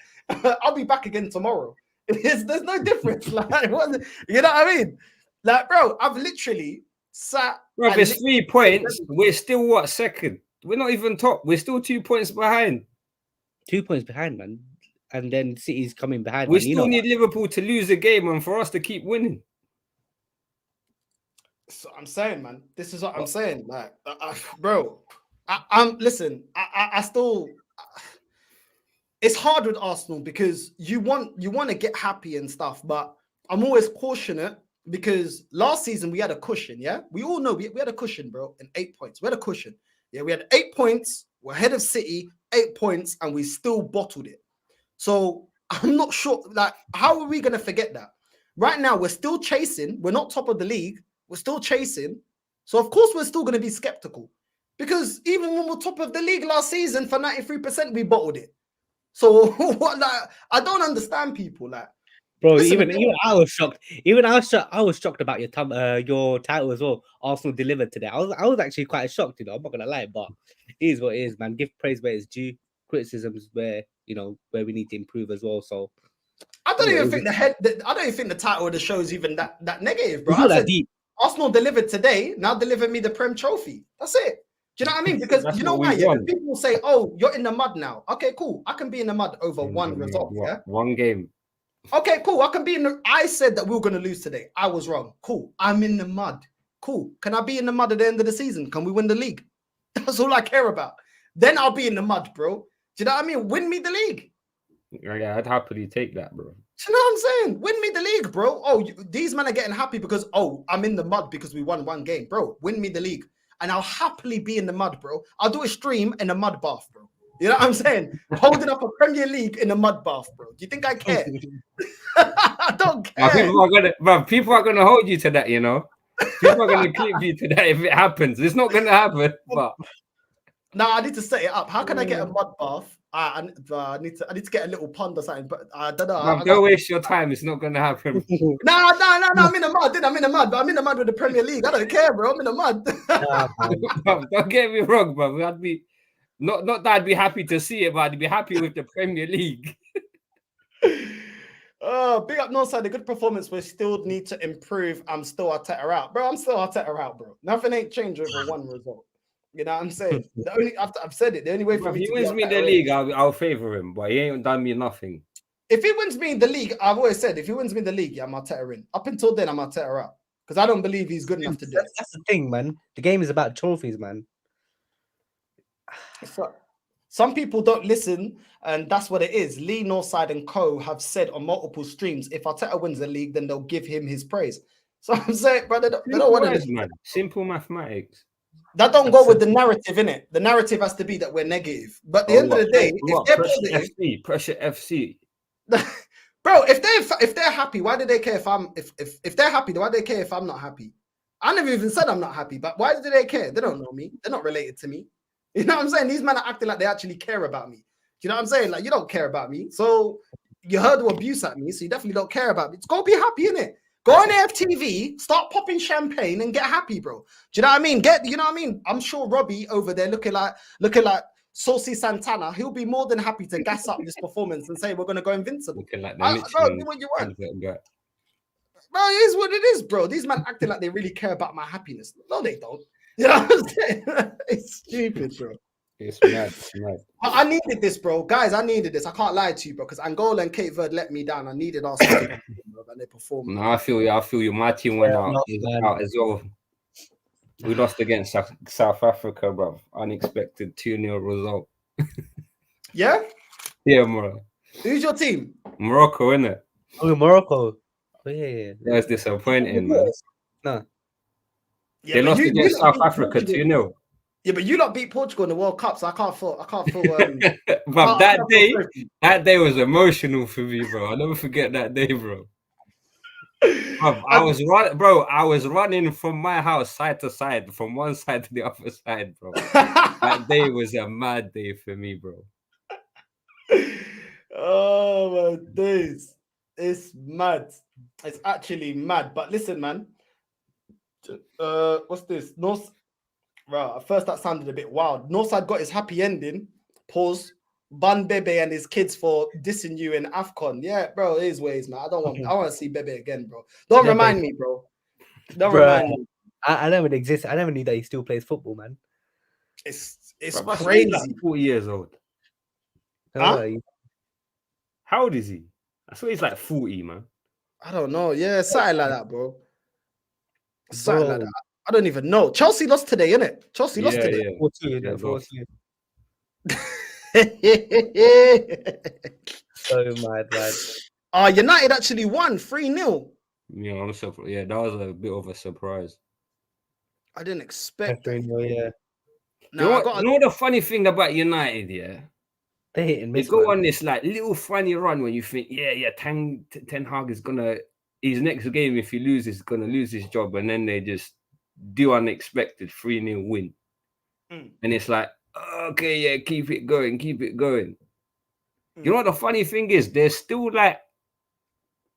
Speaker 1: I'll be back again tomorrow. There's no difference. Like, you know what I mean? Like, bro, I've literally sat.
Speaker 3: Bro, if it's 3 points, we're still what, second? We're not even top. We're still 2 points behind.
Speaker 4: 2 points behind, man. And then City's coming behind.
Speaker 3: We still need Liverpool to lose a game and for us to keep winning.
Speaker 1: So I'm saying, man, this is what I'm saying. Like, bro, I'm listen. I still. It's hard with Arsenal because you want to get happy and stuff, but I'm always cautionate because last season we had a cushion. Yeah, we all know we had a cushion, bro, and 8 points. We had a cushion. Yeah, we had 8 points. We're ahead of City, 8 points, and we still bottled it. So I'm not sure. Like, how are we gonna forget that? Right now, we're still chasing. We're not top of the league. We're still chasing. So of course, we're still gonna be skeptical because even when we're top of the league last season for 93%, we bottled it. So what? Like, I don't understand people. Like,
Speaker 4: bro, listen, even I was shocked. I was shocked about your title as well. Arsenal delivered today. I was actually quite shocked. You know, I'm not gonna lie, but it is what it is, man. Give praise where it's due. Criticisms where where we need to improve as well. So
Speaker 1: I don't even think the title of the show is even that negative, bro.
Speaker 4: It's not that deep.
Speaker 1: Arsenal delivered today. Now deliver me the Prem trophy. That's it. Do you know what I mean? Because you know why? Yeah, people say, "Oh, you're in the mud now." Okay, cool. I can be in the mud over one result. Yeah,
Speaker 3: one game.
Speaker 1: Okay, cool. I can be in the. I said that we were going to lose today. I was wrong. Cool. I'm in the mud. Cool. Can I be in the mud at the end of the season? Can we win the league? That's all I care about. Then I'll be in the mud, bro. Do you know what I mean? Win me the league.
Speaker 3: Yeah, I'd happily take that, bro.
Speaker 1: Do you know what I'm saying? Win me the league, bro. Oh, these men are getting happy because, I'm in the mud because we won one game. Bro, win me the league. And I'll happily be in the mud, bro. I'll do a stream in a mud bath, bro. You know what I'm saying? Holding up a Premier League in a mud bath, bro. Do you think I care? I don't care.
Speaker 3: People are gonna hold you to that, you know. People are gonna clip you to that if it happens. It's not gonna happen, but
Speaker 1: no, I need to set it up. How can I get a mud bath? I need to get a little pond or something, but I don't know.
Speaker 3: Don't waste your time. It's not gonna happen.
Speaker 1: No. I'm in the mud. I'm in the mud, but I'm in the mud with the Premier League. I don't care, bro. I'm in the mud.
Speaker 3: Don't get me wrong, bro. I'd be not that I'd be happy to see it, but I'd be happy with the Premier League.
Speaker 1: Oh, big up Northside. A good performance. We still need to improve. I'm still Arteta out, bro. I'm still Arteta out, bro. Nothing ain't changed over one result. You know what I'm saying? I've said it. The only way for me
Speaker 3: if he wins me the league, I'll favor him, but he ain't done me nothing.
Speaker 1: If he wins me the league, I've always said, if he wins me the league, yeah, I'm Arteta in. Up until then, I'm Arteta out because I don't believe he's good enough to do it.
Speaker 4: That's the thing, man. The game is about trophies, man.
Speaker 1: So, some people don't listen, and that's what it is. Lee, Northside, and Co have said on multiple streams, if Arteta wins the league, then they'll give him his praise. So I'm saying, brother, they don't want to listen.
Speaker 3: Man. Simple mathematics.
Speaker 1: That don't go with the narrative, innit? The narrative has to be that we're negative. But at the end of the day, if they're positive,
Speaker 3: pressure FC.
Speaker 1: Bro, if they're happy, why do they care if they're happy? Why do they care if I'm not happy? I never even said I'm not happy, but why do they care? They don't know me. They're not related to me. You know what I'm saying? These men are acting like they actually care about me. Do you know what I'm saying? Like, you don't care about me. So you heard the abuse at me, so you definitely don't care about me. Go be happy, innit? Go on AFTV, start popping champagne and get happy, bro. Do you know what I mean? You know what I mean? I'm sure Robbie over there looking like Saucy Santana, he'll be more than happy to gas up this performance and say we're gonna go invincible.
Speaker 3: Looking like
Speaker 1: Bro, do what you want. Bro, it is what it is, bro. These men acting like they really care about my happiness. No, they don't. You know what I'm saying? It's stupid, bro.
Speaker 3: It's mad. It's mad.
Speaker 1: I needed this, bro. Guys, I needed this. I can't lie to you, bro, because Angola and Cape Verde let me down. I needed Arsenal to perform, and they performed.
Speaker 3: No, I feel you. My team went out as well. We lost against South Africa, bro. Unexpected 2-0 result.
Speaker 1: Yeah?
Speaker 3: Yeah, bro.
Speaker 1: Who's your team?
Speaker 3: Morocco, innit?
Speaker 4: Oh, Morocco. Oh, yeah.
Speaker 3: That's disappointing, man.
Speaker 4: No.
Speaker 1: Yeah,
Speaker 3: They
Speaker 1: but
Speaker 3: lost
Speaker 1: you
Speaker 3: against
Speaker 1: lot
Speaker 3: South
Speaker 1: beat
Speaker 3: Africa
Speaker 1: Portugal.
Speaker 3: 2-0.
Speaker 1: Yeah, but you lot beat Portugal in the World Cup, so I can't feel.
Speaker 3: But that day was emotional for me, bro. I'll never forget that day, bro. I was running from my house side to side, from one side to the other side, bro. That day was a mad day for me, bro.
Speaker 1: Oh my days. It's mad. It's actually mad. But listen, man. What's this? Right, at first that sounded a bit wild. Northside got his happy ending. Pause. Bun Bebe and his kids for dissing you in AFCON. Yeah, bro, it is ways, man. I want to see Bebe again, bro. Don't remind me, bro. Don't remind me.
Speaker 4: I never exist. I never knew that he still plays football, man.
Speaker 1: It's
Speaker 3: Bro,
Speaker 1: crazy.
Speaker 3: he's like 40 years old.
Speaker 1: Huh?
Speaker 3: How old is he? I swear he's like 40, man.
Speaker 1: I don't know. Yeah, something like that, bro. Something like that. I don't even know. Chelsea lost today, innit? Chelsea lost today.
Speaker 4: 4-2. So mad, man.
Speaker 1: United actually won 3-0.
Speaker 3: Yeah, I'm surprised. Yeah, that was a bit of a surprise.
Speaker 1: I didn't expect that.
Speaker 4: Yeah.
Speaker 1: No,
Speaker 3: you know the funny thing about United, yeah?
Speaker 4: They hit and miss.
Speaker 3: They go on this like little funny run when you think, Ten Hag is gonna his next game, if he loses, is gonna lose his job, and then they just do unexpected 3-0 win. And it's like, okay, yeah, keep it going. You know what the funny thing is? They're still like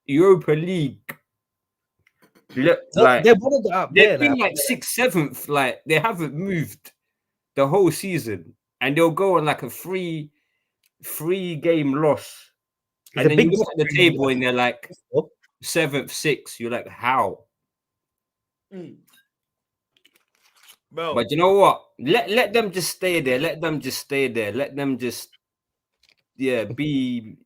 Speaker 3: Europa League. Like
Speaker 4: they've been
Speaker 3: like 6th, 7th. Like they haven't moved the whole season, and they'll go on like a three game loss. And then you look at the table and they're like 7th, 6th. You're like, how?
Speaker 1: Bro.
Speaker 3: But you know what? Let them just stay there. Let them just be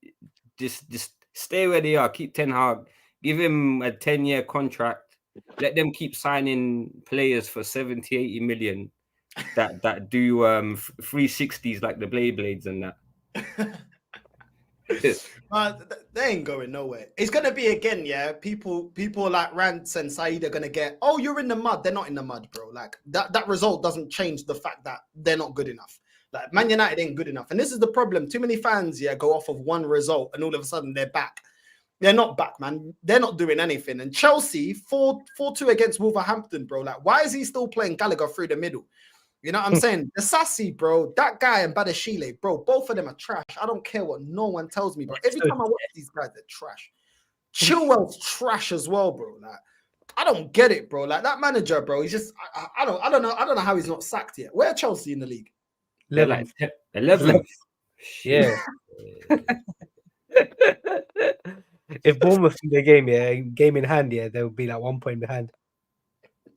Speaker 3: just stay where they are. Keep Ten Hag. Give him a 10-year contract. Let them keep signing players for 70, 80 million that do 360s like the Blades and that.
Speaker 1: They ain't going nowhere. It's gonna be again, yeah. People like Rance and Saeed are gonna get, oh, you're in the mud. They're not in the mud, bro. Like that result doesn't change the fact that they're not good enough. Like Man United ain't good enough. And this is the problem. Too many fans, go off of one result and all of a sudden they're back. They're not back, man. They're not doing anything. And Chelsea 4-2 against Wolverhampton, bro. Like, why is he still playing Gallagher through the middle? You know what I'm saying? The Sassy, bro, that guy and Badashile, bro, both of them are trash. I don't care what no one tells me, bro. Every time I watch these guys, they're trash. Chilwell's trash as well, bro. Like, I don't get it, bro. Like that manager, bro, he's just I don't know how he's not sacked yet. Where are Chelsea in the league?
Speaker 3: 11th.
Speaker 4: Yeah. If Bournemouth in the game in hand, they would be like 1 point behind.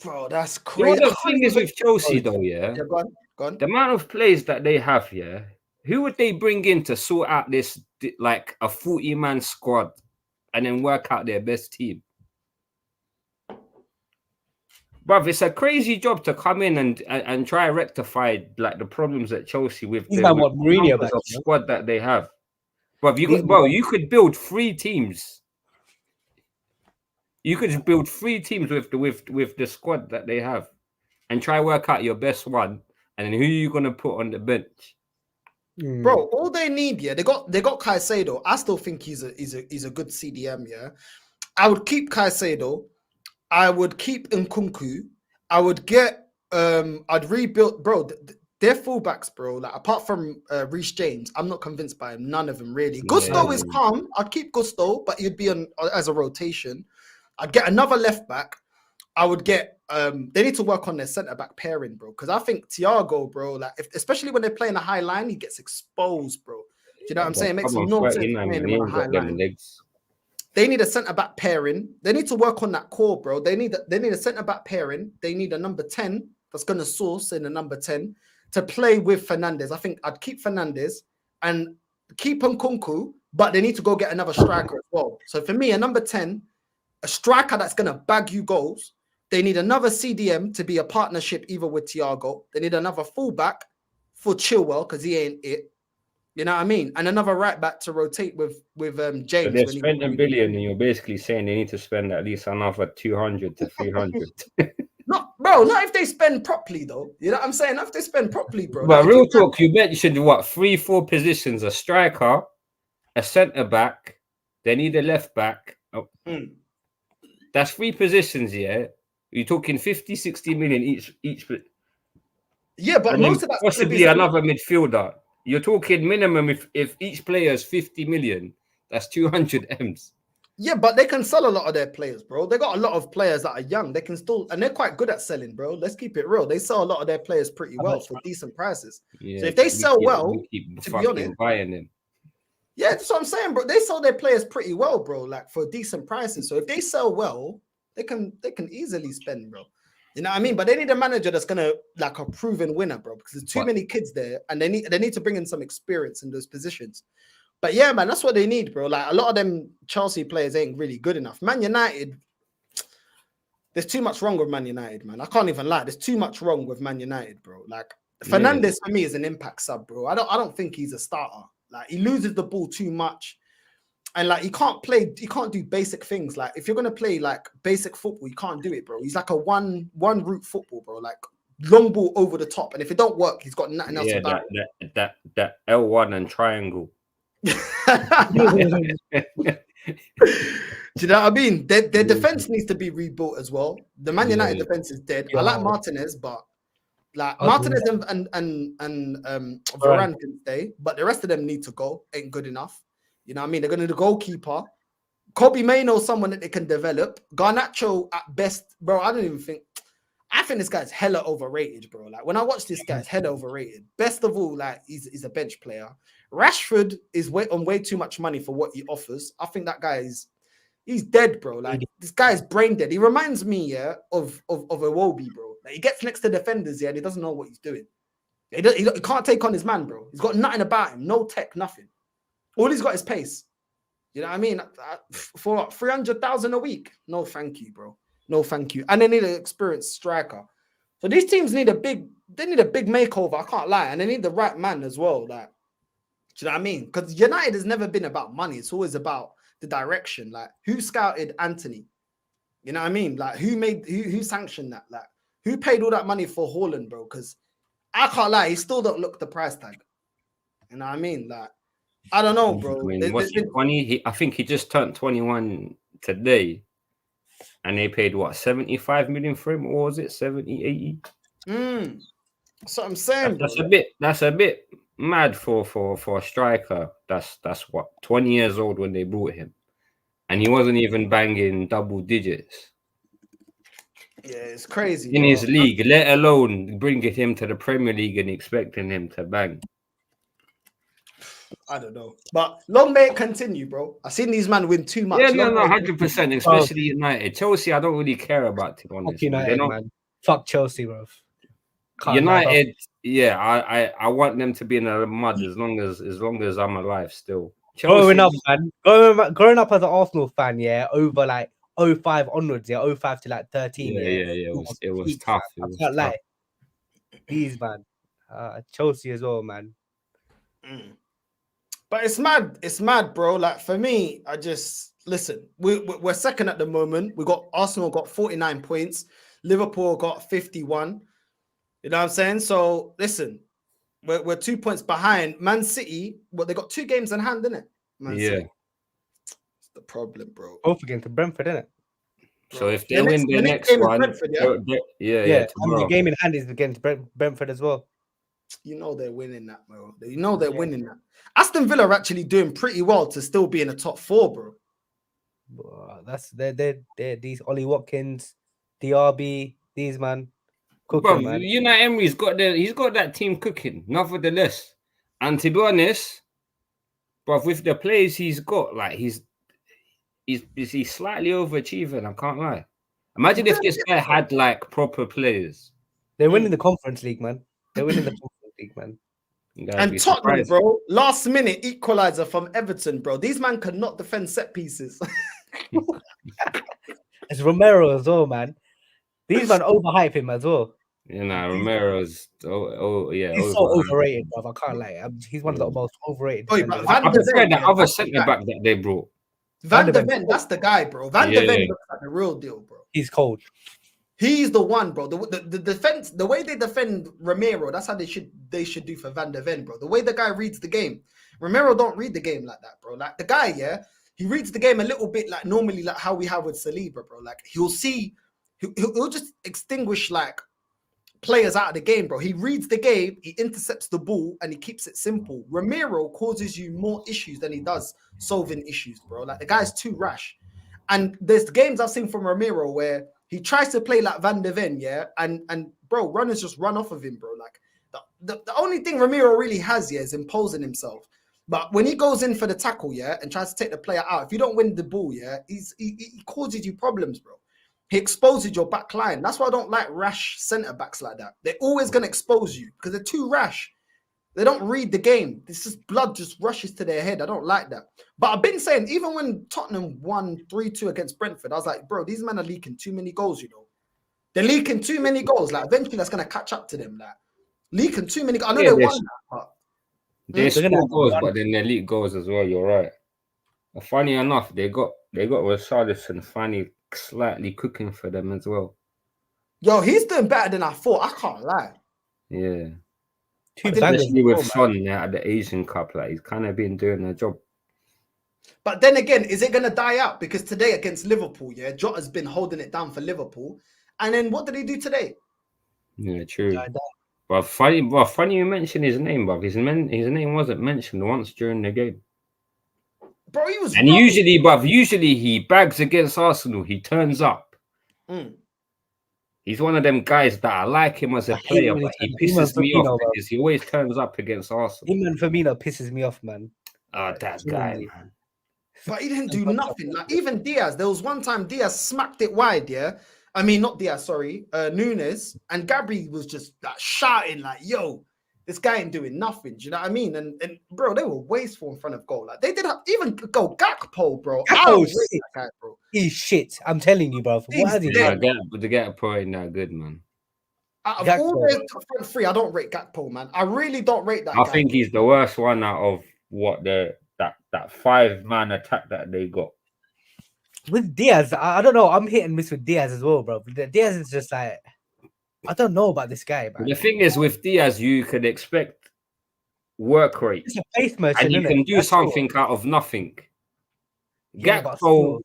Speaker 1: Bro, that's crazy.
Speaker 3: You know the thing is with Chelsea, though,
Speaker 1: go on.
Speaker 3: The amount of players that they have, who would they bring in to sort out this, like a 40-man squad, and then work out their best team? Bruv, it's a crazy job to come in and try to rectify like the problems at Chelsea with the squad that they have. Bruv, you could build 3 teams. You could build 3 teams with the squad that they have, and try work out your best one, and then who are you gonna put on the bench?
Speaker 1: Bro, all they need, they got Caicedo. I still think he's a good CDM. I would keep Caicedo. I would keep Nkunku. I would get I'd rebuild, bro. Their fullbacks, bro. Like apart from Reece James, I'm not convinced by him. None of them really. Gusto is calm. I'd keep Gusto, but he'd be on as a rotation. I'd get another left back. I would get they need to work on their centre back pairing, bro. Because I think Thiago, bro, like especially when they're playing a high line, he gets exposed, bro. Do you know what I'm saying? It makes no sense playing him on a high line. They need a centre back pairing. They need to work on that core, bro. They need a centre back pairing. They need a number 10 that's gonna source in the number 10 to play with Fernandes. I think I'd keep Fernandes and keep Nkunku, but they need to go get another striker as well. So for me, a number 10, a striker that's gonna bag you goals. They need another CDM to be a partnership either with Thiago. They need another fullback for Chilwell because he ain't it. You know what I mean? And another right back to rotate with James.
Speaker 3: So they spent $1 billion, and you're basically saying they need to spend at least another 200 to 300.
Speaker 1: No, bro, not if they spend properly, though. You know what I'm saying? Not if they spend properly, bro.
Speaker 3: But real talk, you mentioned what 3-4 positions: a striker, a centre back. They need a left back. Oh. That's 3 positions, yeah. You're talking 50-60 million each.
Speaker 1: Yeah, but most of that
Speaker 3: possibly another midfielder. You're talking minimum if each player is 50 million, that's 200 M's.
Speaker 1: Yeah, but they can sell a lot of their players, bro. They got a lot of players that are young. They can still, and they're quite good at selling, bro. Let's keep it real. They sell a lot of their players pretty well for decent prices.
Speaker 3: Yeah,
Speaker 1: so if they sell well, to be honest,
Speaker 3: buying them.
Speaker 1: Yeah, that's what I'm saying, bro. They sell their players pretty well, bro, like for decent prices. So if they sell well, they can easily spend, bro. You know what I mean? But they need a manager that's gonna like a proven winner, bro, because there's too many kids there, and they need to bring in some experience in those positions. But yeah, man, that's what they need, bro. Like a lot of them Chelsea players ain't really good enough. Man United, there's too much wrong with Man United, man. I can't even lie. There's too much wrong with Man United, bro. Like Fernandes for me is an impact sub, bro. I don't think he's a starter. Like he loses the ball too much. And like he can't do basic things. Like if you're gonna play like basic football, you can't do it, bro. He's like a one route football, bro. Like long ball over the top, and if it don't work, he's got nothing else to back.
Speaker 3: That L1 and triangle.
Speaker 1: Do you know what I mean? Their defense needs to be rebuilt as well. The Man United defense is dead. I like Martinez, but like Martinez and Varane can stay, but the rest of them need to go. Ain't good enough. You know what I mean? They're going to the goalkeeper. Kobe Mainoo, someone that they can develop. Garnacho at best, bro. I think this guy's hella overrated, bro. Like when I watch this guy's hella overrated. Best of all, like he's a bench player. Rashford is on way too much money for what he offers. I think that guy he's dead, bro. Like this guy is brain dead. He reminds me, of Iwobi, bro. Like he gets next to defenders, and he doesn't know what he's doing. He can't take on his man, bro. He's got nothing about him, no tech, nothing. All he's got is pace. You know what I mean? For what, 300,000 a week? No, thank you, bro. No, thank you. And they need an experienced striker. So these teams need a big makeover. I can't lie. And they need the right man as well. Like, do you know what I mean? Because United has never been about money. It's always about the direction. Like, who scouted Anthony? You know what I mean? Like, who sanctioned that? Like, who paid all that money for Haaland, bro? Because I can't lie, he still don't look the price tag. You know what I mean? Like, I don't know, bro.
Speaker 3: I mean, what's he, 20? I think he just turned 21 today, and they paid what 75 million for him, or was it 70, 80?
Speaker 1: That's what I'm saying.
Speaker 3: That's a bit mad for a striker. That's what 20 years old when they brought him, and he wasn't even banging double digits.
Speaker 1: Yeah, it's crazy
Speaker 3: in his league, let alone bringing him to the Premier League and expecting him to bang.
Speaker 1: I don't know, but long may it continue, bro. I've seen these men win too much.
Speaker 3: Yeah, no, 100%. Especially United, Chelsea. I don't really care about, to be honest.
Speaker 4: United, man. Fuck Chelsea, bro.
Speaker 3: United, yeah, I want them to be in the mud as long as I'm alive still. Chelsea,
Speaker 4: growing up, man. Growing up as an Arsenal fan, yeah, over like 05 onwards, yeah, 05 to like 13.
Speaker 3: Yeah. It was tough.
Speaker 4: I can't lie. These man, Chelsea as well, man.
Speaker 1: But it's mad, bro. Like for me, I just listen. We're second at the moment. Arsenal got 49 points. Liverpool got 51. You know what I'm saying? So listen, we're 2 points behind Man City. They got 2 games in hand, innit? Man City. It's the problem, bro.
Speaker 4: Both against Brentford, innit?
Speaker 3: So if they
Speaker 1: The
Speaker 3: win the next
Speaker 1: game is
Speaker 3: one,
Speaker 1: Brentford, yeah?
Speaker 3: yeah,
Speaker 4: And the
Speaker 3: tomorrow.
Speaker 4: game in hand is against Brentford as well.
Speaker 1: You know they're winning that, bro. You know they're winning that. Aston Villa are actually doing pretty well to still be in the top 4, bro.
Speaker 4: That's they're these Ollie Watkins, DRB, these man cooking,
Speaker 3: Bro,
Speaker 4: man.
Speaker 3: you know Emery's got that team cooking, nevertheless. And to be honest, bro, with the players he's got, like he's slightly overachieving. I can't lie. Imagine if this guy had like proper players.
Speaker 4: They're winning the Conference League, man. They're winning the Conference League, man.
Speaker 1: And Tottenham, bro, last minute equalizer from Everton, bro. These man could not defend set pieces.
Speaker 4: It's Romero as well, man. These man overhype him as well.
Speaker 3: You know, Romero's
Speaker 4: He's so overrated, bro. I can't lie. He's one of the most overrated.
Speaker 1: Oh, but
Speaker 3: I prefer the other centre back that they brought.
Speaker 1: Van de Ven, that's the guy, bro. Van de Ven looks like the real deal, bro.
Speaker 4: He's cold.
Speaker 1: He's the one, bro. The defense, the way they defend Romero, that's how they should do for Van de Ven, bro. The way the guy reads the game. Romero don't read the game like that, bro. Like the guy, yeah, he reads the game a little bit like normally, like how we have with Saliba, bro. Like he'll just extinguish like players out of the game, bro. He reads the game, he intercepts the ball, and he keeps it simple. Romero causes you more issues than he does solving issues, bro. Like the guy's too rash. And there's games I've seen from Romero where he tries to play like Van de Ven, yeah, and bro, runners just run off of him, bro. Like the only thing Romero really has, yeah, is imposing himself. But when he goes in for the tackle, yeah, and tries to take the player out, if you don't win the ball, yeah, he causes you problems, bro. He exposes your back line. That's why I don't like rash centre backs like that. They're always gonna expose you because they're too rash. They don't read the game. This is blood just rushes to their head. I don't like that. But I've been saying, even when Tottenham won 3-2 against Brentford, I was like, bro, these men are leaking too many goals, you know. They're leaking too many goals. Like, eventually that's going to catch up to them. Like, leaking too many goals. I know they won that, but...
Speaker 3: They score goals, but then they leak goals as well. You're right. Funny enough, they got Richarlison finally slightly cooking for them as well.
Speaker 1: Yo, he's doing better than I thought. I can't lie.
Speaker 3: Yeah. Especially with Son at the Asian Cup, like he's kind of been doing a job.
Speaker 1: But then again, is it going to die out? Because today against Liverpool, yeah, Jota's been holding it down for Liverpool. And then what did he do today?
Speaker 3: Yeah, true. But funny you mentioned his name, but his name wasn't mentioned once during the game.
Speaker 1: Bro, he was.
Speaker 3: And usually he bags against Arsenal. He turns up. He's one of them guys that I like him as a player, but he pisses me off because he always turns up against Arsenal.
Speaker 4: Him and Firmino pisses me off, man.
Speaker 3: Oh, that guy, man.
Speaker 1: But he didn't do nothing. Like even Diaz, there was one time Diaz smacked it wide, yeah. I mean, not Diaz, sorry, Nunes, and Gabri was just like shouting, like, "Yo, this guy ain't doing nothing." Do you know what I mean? And bro, they were wasteful in front of goal. Like they did have even go Gakpo, bro.
Speaker 4: Shit.
Speaker 1: Guy, bro.
Speaker 4: He's shit. I'm telling you, bro. What has he done?
Speaker 3: The Gakpo ain't that good, man.
Speaker 1: Out of all the front three, I don't rate Gakpo, man. I really don't rate that.
Speaker 3: I think he's the worst one out of what that 5-man attack that they got.
Speaker 4: With Diaz, I don't know. I'm hit and miss with Diaz as well, bro. Diaz is just like, I don't know about this guy, man.
Speaker 3: The thing is, with Diaz, you could expect work rate.
Speaker 4: It's a face merchant,
Speaker 3: and you can do something out of nothing. Gakpo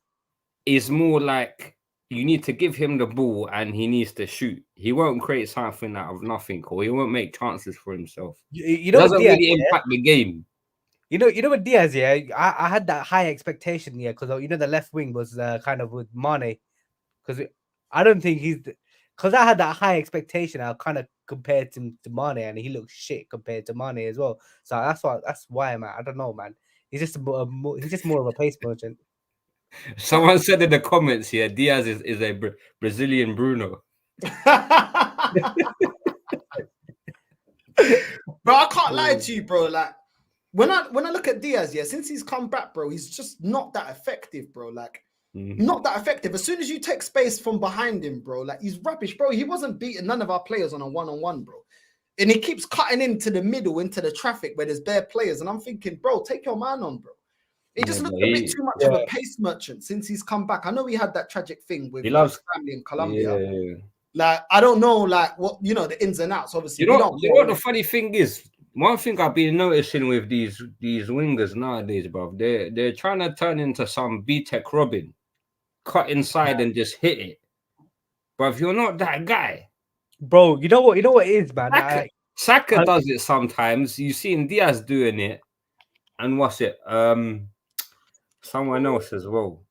Speaker 3: is more like you need to give him the ball and he needs to shoot. He won't create something out of nothing, or he won't make chances for himself.
Speaker 4: You know,
Speaker 3: it doesn't really impact the game.
Speaker 4: You know what Diaz, yeah, I had that high expectation, yeah, because you know the left wing was kind of with Mane, because I don't think because I had that high expectation. I kind of compared him to Mane, and he looks shit compared to Mane as well. So that's why, man. I don't know, man. He's just more of a pace merchant.
Speaker 3: Someone said in the comments here, Diaz is a Brazilian Bruno.
Speaker 1: Bro, I can't lie to you, bro. Like. When I look at Diaz, yeah, since he's come back, bro, he's just not that effective, bro. Like, not that effective. As soon as you take space from behind him, bro, like he's rubbish, bro. He wasn't beating none of our players on a one-on-one, bro. And he keeps cutting into the middle, into the traffic where there's bare players. And I'm thinking, bro, take your man on, bro. He just looked a bit too much of a pace merchant since he's come back. I know he had that tragic thing with his family in Colombia.
Speaker 3: Yeah.
Speaker 1: Like, I don't know, like, what, you know, the ins and outs, obviously.
Speaker 3: You know what the funny thing is? One thing I've been noticing with these wingers nowadays, bro, they're trying to turn into some B-Tech Robin. cut inside and just hit it. But if you're not that guy,
Speaker 4: bro, you know what it is, man.
Speaker 3: Saka does it sometimes. You've seen Diaz doing it, and what's it? Someone else as well.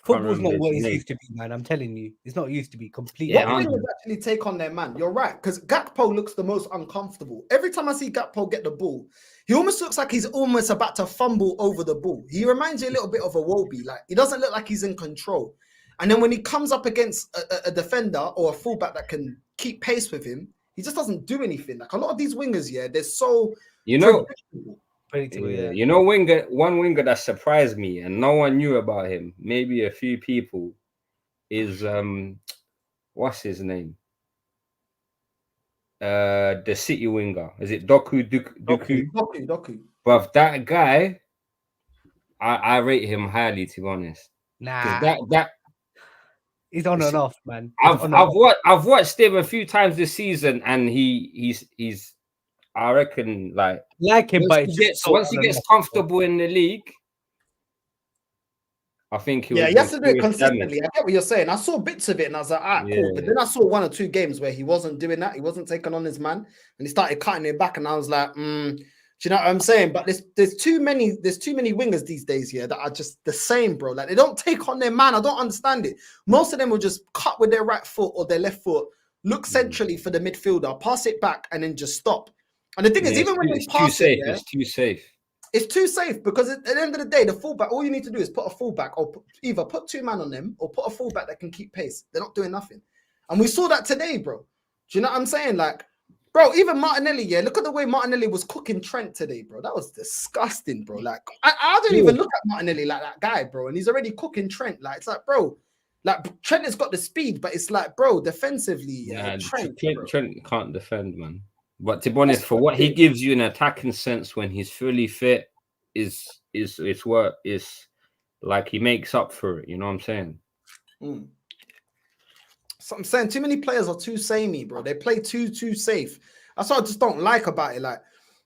Speaker 4: Football's not what it used to be, man. I'm telling you, it's not used to be completely.
Speaker 1: What wingers actually take on their man? You're right, because Gakpo looks the most uncomfortable. Every time I see Gakpo get the ball, he almost looks like he's almost about to fumble over the ball. He reminds you a little bit of a Wobie. Like, he doesn't look like he's in control. And then when he comes up against a defender or a fullback that can keep pace with him, he just doesn't do anything. Like, a lot of these wingers, yeah, they're so
Speaker 4: predictable.
Speaker 3: You know, one winger that surprised me and no one knew about him, maybe a few people, is what's his name? The City winger. Is it Doku? But that guy, I rate him highly, to be honest.
Speaker 4: Nah,
Speaker 3: that
Speaker 4: he's on and off, man.
Speaker 3: I've watched him a few times this season, and he's I reckon like
Speaker 4: him, but
Speaker 3: once he gets comfortable in the league, I think he
Speaker 1: has to do it consistently. I get what you're saying. I saw bits of it and I was like, cool. But then I saw 1 or 2 games where he wasn't doing that. He wasn't taking on his man, and he started cutting it back. And I was like, do you know what I'm saying? But there's too many wingers these days here that are just the same, bro. Like, they don't take on their man. I don't understand it. Most of them will just cut with their right foot or their left foot, look centrally for the midfielder, pass it back, and then just stop. And the thing is, even when they pass it,
Speaker 3: it's too safe.
Speaker 1: It's too safe because at the end of the day, the fullback, all you need to do is put a fullback or either put 2 man on them or put a fullback that can keep pace. They're not doing nothing. And we saw that today, bro. Do you know what I'm saying? Like, bro, even Martinelli, look at the way Martinelli was cooking Trent today, bro. That was disgusting, bro. Like, I don't even look at Martinelli like that guy, bro. And he's already cooking Trent. Like, it's like, bro, like, Trent has got the speed, but it's like, bro, defensively,
Speaker 3: Trent can't defend, man. But to be honest, for what he gives you in attacking sense when he's fully fit, is like he makes up for it. You know what I'm saying?
Speaker 1: So I'm saying too many players are too samey, bro. They play too safe. That's what I just don't like about it. Like,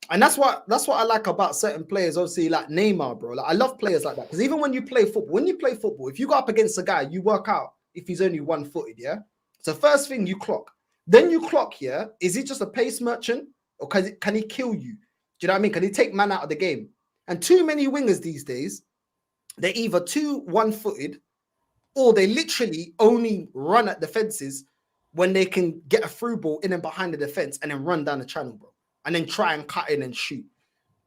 Speaker 1: and that's what I like about certain players. Obviously, like Neymar, bro. Like, I love players like that because even when you play football, if you go up against a guy, you work out if he's only 1-footed. Yeah. So first thing you clock. Then you clock, is he just a pace merchant or can he kill you? Do you know what I mean? Can he take man out of the game? And too many wingers these days, they're either too 1-footed or they literally only run at defenses when they can get a through ball in and behind the defense and then run down the channel, bro, and then try and cut in and shoot.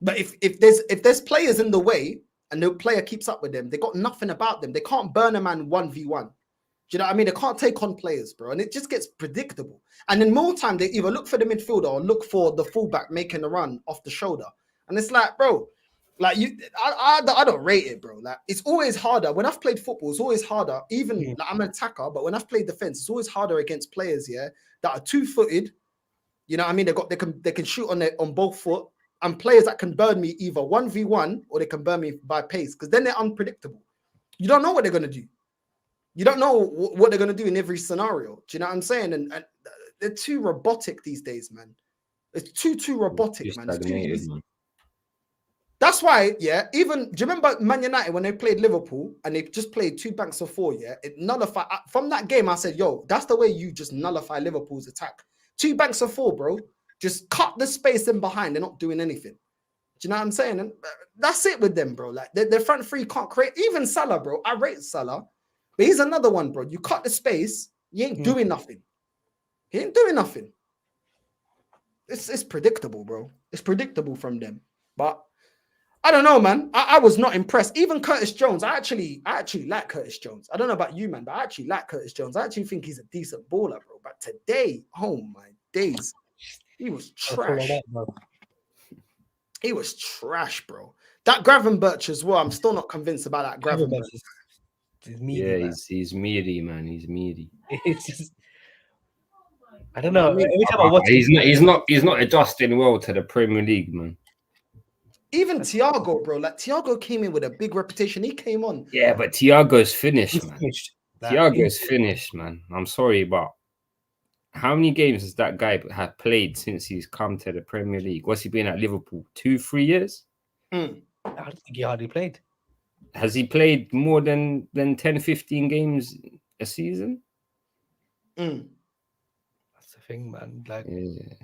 Speaker 1: But if there's players in the way and the player keeps up with them, they got nothing about them. They can't burn a man 1v1. Do you know what I mean? They can't take on players, bro. And it just gets predictable. And then more time, they either look for the midfielder or look for the fullback making a run off the shoulder. And it's like, bro, like I don't rate it, bro. Like, it's always harder. When I've played football, it's always harder. Even like, I'm an attacker, but when I've played defense, it's always harder against players, that are 2-footed. You know what I mean? They can shoot on both foot. And players that can burn me either 1v1 or they can burn me by pace, because then they're unpredictable. You don't know what they're going to do. You don't know what they're going to do in every scenario. Do you know what I'm saying? And they're too robotic these days, man. It's too robotic, man. It's too easy. That's why, even, do you remember Man United when they played Liverpool and they just played 2 banks of 4, it nullified. From that game, I said, yo, that's the way you just nullify Liverpool's attack. 2 banks of 4, bro. Just cut the space in behind. They're not doing anything. Do you know what I'm saying? And that's it with them, bro. Like, their front 3 can't create. Even Salah, bro. I rate Salah. But he's another one, bro. You cut the space, you ain't doing nothing. He ain't doing nothing. It's predictable, bro. It's predictable from them. But I don't know, man. I was not impressed. Even Curtis Jones, I actually like Curtis Jones. I don't know about you, man, but I actually like Curtis Jones. I actually think he's a decent baller, bro. But today, oh my days, he was trash. He was trash, bro. That Gravenberch as well. I'm still not convinced about that Gravenberch.
Speaker 3: Meaty, he's meaty, man. He's meaty.
Speaker 4: It's just, I don't know.
Speaker 3: He's not adjusting well to the Premier League, man.
Speaker 1: Even Thiago, bro. Like, Thiago came in with a big reputation. He came on.
Speaker 3: Yeah, but Thiago's finished, man. Thiago's finished, man. I'm sorry, but how many games has that guy had played since he's come to the Premier League? What's he been at Liverpool? 2-3 years?
Speaker 4: I don't think he hardly played.
Speaker 3: has he played more than 10, 15 games a season?
Speaker 1: Mm.
Speaker 4: That's the thing, man. Like,
Speaker 3: Yeah.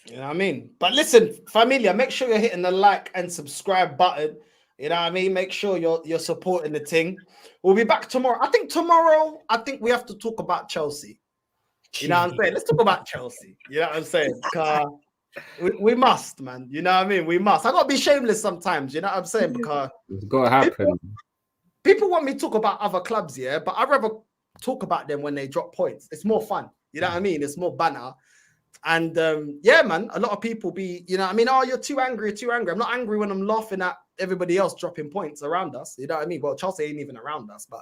Speaker 1: You know what I mean? But listen, familia, make sure you're hitting the like and subscribe button. You know what I mean? Make sure you're supporting the thing. We'll be back tomorrow. I think we have to talk about Chelsea. You know what I'm saying? Let's talk about Chelsea. You know what I'm saying? We must, man. You know what I mean? We must. I gotta be shameless sometimes. You know what I'm saying? Because
Speaker 3: It's gotta happen.
Speaker 1: people want me to talk about other clubs, yeah, but I'd rather talk about them when they drop points. It's more fun. You know what I mean? It's more banner. And yeah, man, a lot of people be, you know what I mean? Oh, you're too angry. I'm not angry when I'm laughing at everybody else dropping points around us. You know what I mean? Well, Chelsea ain't even around us, but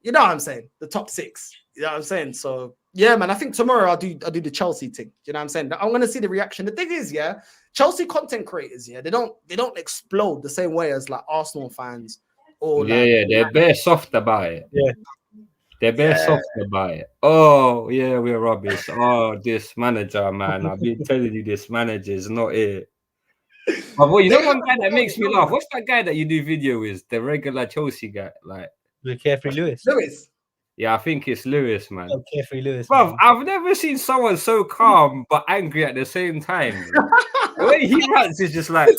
Speaker 1: you know what I'm saying? The top 6. You know what I'm saying? So yeah, man, I think tomorrow I'll do the Chelsea thing. You know what I'm saying? I'm gonna see the reaction. The thing is, yeah, Chelsea content creators, yeah, they don't explode the same way as like Arsenal fans or
Speaker 3: They're bare soft about it.
Speaker 4: Yeah.
Speaker 3: They're bare soft about it. Oh, yeah, we're rubbish. Oh, this manager, man. I've been telling you this manager is not it. But boy, you know one guy that makes me laugh? What's that guy that you do video with? The regular Chelsea guy. Like
Speaker 4: Carefree Lewis.
Speaker 3: Yeah, I think it's Lewis, man.
Speaker 4: Oh, Carefree Lewis.
Speaker 3: Bro, I've never seen someone so calm but angry at the same time. The way he runs is just like,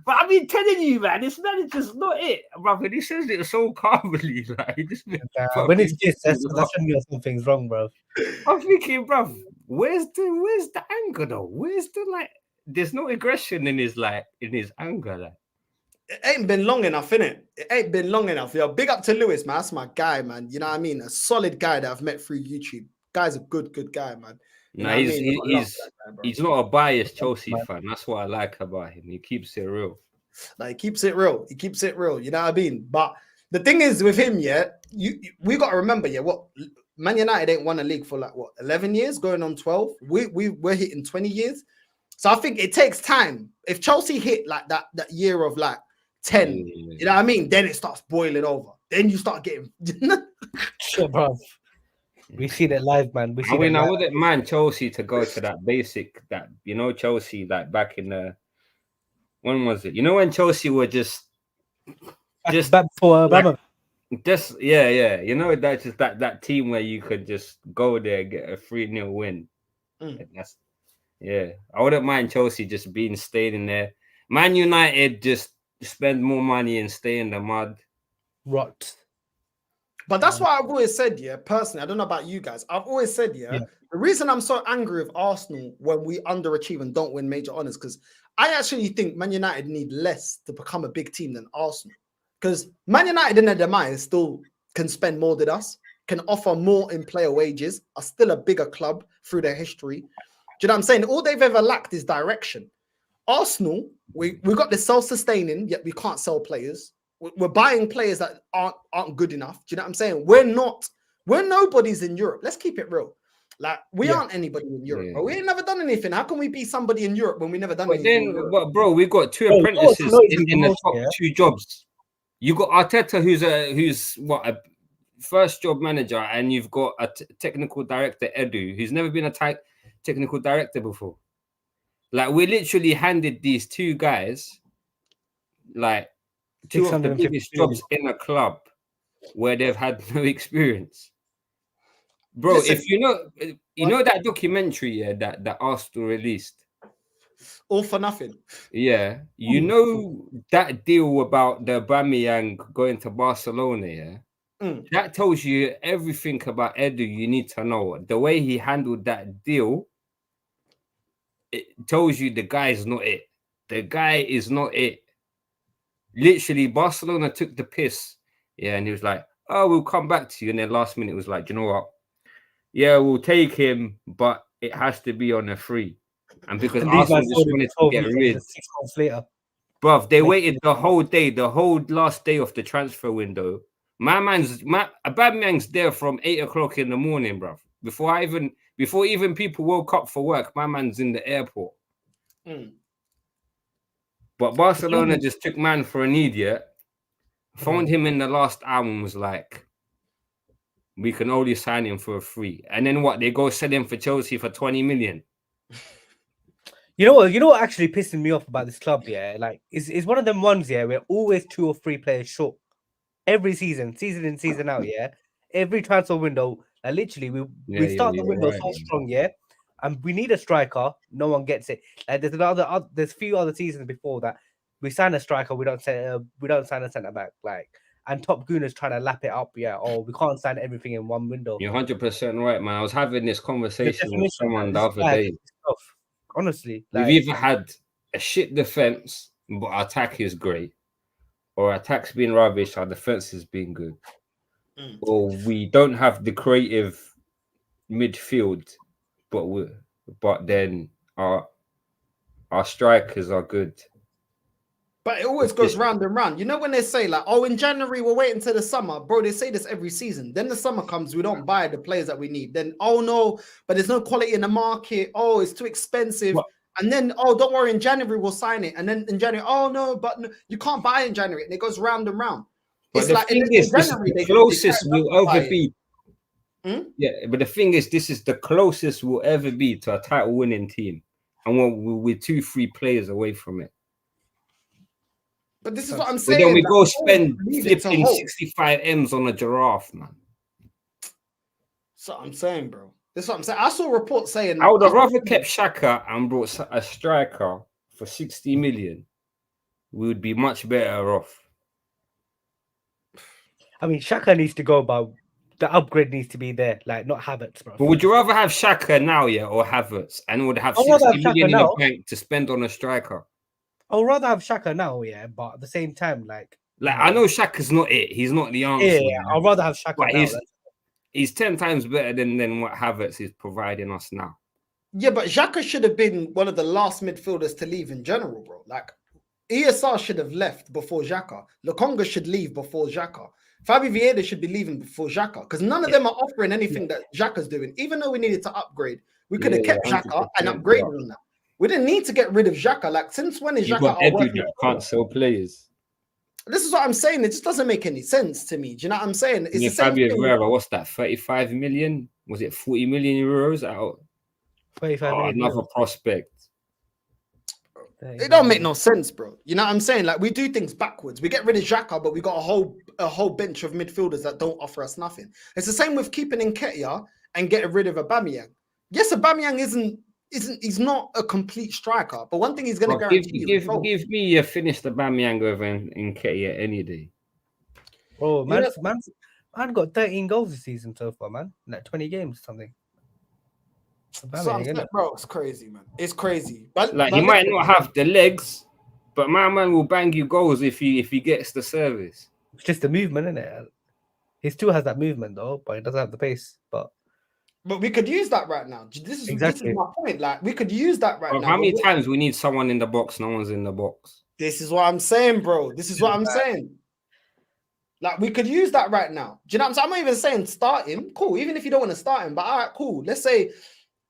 Speaker 3: but I've been telling you, man, this manager's not it, bro. And he says it so calmly, like he just
Speaker 4: when it's this, that's when something's wrong, bro.
Speaker 3: I'm thinking, bro, where's the anger though? Where's the like? There's no aggression in his anger, like.
Speaker 1: It ain't been long enough, innit? It ain't been long enough. Yo, big up to Lewis, man. That's my guy, man. You know what I mean? A solid guy that I've met through YouTube. Guy's a good guy, man.
Speaker 3: He's not a biased Chelsea fan. That's what I like about him. He keeps it real.
Speaker 1: Like he keeps it real. You know what I mean? But the thing is with him, yeah, we got to remember, yeah, what Man United ain't won a league for like what 11 years, going on 12. We're hitting 20 years. So I think it takes time. If Chelsea hit like that year of like 10, you know what I mean? Then it starts boiling over. Then you start getting
Speaker 4: Sure, bro. We see that live, man.
Speaker 3: I wouldn't mind Chelsea to go to that basic, that, you know, Chelsea like back in the, when was it? You know when Chelsea were just
Speaker 4: back before Obama.
Speaker 3: Just you know, that's just that team where you could just go there and get a 3-0 win. That's I wouldn't mind Chelsea just staying in there. Man United just spend more money and stay in the mud.
Speaker 4: Rot.
Speaker 1: But that's what I've always said, yeah, personally. I don't know about you guys. I've always said, yeah. The reason I'm so angry with Arsenal when we underachieve and don't win major honours, because I actually think Man United need less to become a big team than Arsenal. Because Man United in their demise still can spend more than us, can offer more in player wages, are still a bigger club through their history. Do you know what I'm saying? All they've ever lacked is direction. Arsenal, we got this self-sustaining, yet we can't sell players. We're buying players that aren't good enough. Do you know what I'm saying? We're nobodies in Europe. Let's keep it real. Like we aren't anybody in Europe. But we ain't never done anything. How can we be somebody in Europe when we never done anything?
Speaker 3: But bro, we got 2 apprentices in the top 2 jobs. You got Arteta, who's a first job manager, and you've got a technical director, Edu, who's never been a technical director before. Like we literally handed these 2 guys like 2 of the biggest jobs in a club where they've had no experience. Bro, listen, if you know that documentary that Arsenal released,
Speaker 1: All for Nothing.
Speaker 3: Yeah, you know that deal about the Aubameyang going to Barcelona, yeah? That tells you everything about Edu you need to know. The way he handled that deal, it tells you the guy is not it. The guy is not it. Literally, Barcelona took the piss. Yeah, and he was like, oh, we'll come back to you. And then last minute was like, you know what? Yeah, we'll take him, but it has to be on a free. And because Arsenal just wanted to get rid.
Speaker 4: 6 months later.
Speaker 3: Bruv, they waited the whole day, the whole last day of the transfer window. Aubameyang's there from 8 o'clock in the morning, bruv. Before even people woke up for work, my man's in the airport. But Barcelona just took man for an idiot, phoned him in the last hour and was like, we can only sign him for a free. And then what? They go sell him for Chelsea for 20 million.
Speaker 4: You know what actually pissing me off about this club, yeah? Like, it's one of them ones, yeah, where always 2 or 3 players short. every season in, season out. Yeah, every transfer window. Literally, we start the window so strong. Yeah, and we need a striker. No one gets it. There's a few other seasons before that we sign a striker. We don't sign a centre back. Like, and Top Gooners trying to lap it up. Yeah, or we can't sign everything in one window.
Speaker 3: You're 100% right, man. I was having this conversation with someone the other day.
Speaker 4: Honestly,
Speaker 3: we've either had a shit defense, but our attack is great, or our attack's been rubbish, our defense has been good, or we don't have the creative midfield, but then our strikers are good.
Speaker 1: But it always goes round and round. You know when they say like, oh, in January we're waiting till the summer, bro. They say this every season. Then the summer comes, we don't buy the players that we need. Then oh no, but there's no quality in the market. Oh, it's too expensive. What? And then oh, don't worry, in January we'll sign it. And then in January, oh no, but no, you can't buy in January. And it goes round and round.
Speaker 3: But it's like in January, the closest we'll ever be. Yeah, but the thing is, this is the closest we'll ever be to a title-winning team, and we're 2-3 players away from it.
Speaker 1: But this is what I'm saying.
Speaker 3: But then we go spend flipping 65 M's on a giraffe, man.
Speaker 1: That's what I'm saying, bro. This is what I'm saying. I saw a report saying
Speaker 3: I would have rather kept Xhaka and brought a striker for 60 million. We would be much better off.
Speaker 4: I mean, Xhaka needs to go, but the upgrade needs to be there, like not Havertz, bro.
Speaker 3: But would you rather have Xhaka now, yeah, or Havertz, and would have 60 million in the bank to spend on a striker?
Speaker 4: I would rather have Xhaka now, yeah, but at the same time, like
Speaker 3: I know Xhaka's not it. He's not the answer.
Speaker 4: Yeah, I'd rather have Xhaka now.
Speaker 3: He's 10 times better than what Havertz is providing us now.
Speaker 1: Yeah, but Xhaka should have been one of the last midfielders to leave in general, bro. Like, ESR should have left before Xhaka. Lokonga should leave before Xhaka. Fabi Vieira should be leaving before Xhaka, because none of them are offering anything that Xhaka's doing. Even though we needed to upgrade, we could have kept Xhaka and upgraded on that. We didn't need to get rid of Xhaka. Like, since when is Xhaka?
Speaker 3: Can't sell players.
Speaker 1: This is what I'm saying. It just doesn't make any sense to me. Do you know what I'm saying? It's the same
Speaker 3: thing. What's that? 35 million? Was it 40 million euros out?
Speaker 4: 35 million.
Speaker 3: Another prospect.
Speaker 1: It don't make no sense, bro. You know what I'm saying? Like, we do things backwards. We get rid of Xhaka, but we got a whole bench of midfielders that don't offer us nothing. It's the same with keeping Nketiah and getting rid of Aubameyang. Yes, Aubameyang he's not a complete striker, but one thing he's going to guarantee
Speaker 3: give me a finished Aubameyang over Nketiah any day.
Speaker 4: Oh, man got 13 goals this season so far, man. Like 20 games or something.
Speaker 1: Bro, it's crazy, man. It's crazy. But
Speaker 3: he might not have the legs, but my man will bang you goals if he gets the service.
Speaker 4: It's just the movement, isn't it? He still has that movement though, but he doesn't have the pace. But
Speaker 1: we could use that right now. This is my point. Like, we could use that right now.
Speaker 3: How many times we need someone in the box? No one's in the box.
Speaker 1: This is what I'm saying, bro. This is what I'm saying. Like, we could use that right now. Do you know what I'm saying? I'm not even saying start him. Cool. Even if you don't want to start him, but all right, cool. Let's say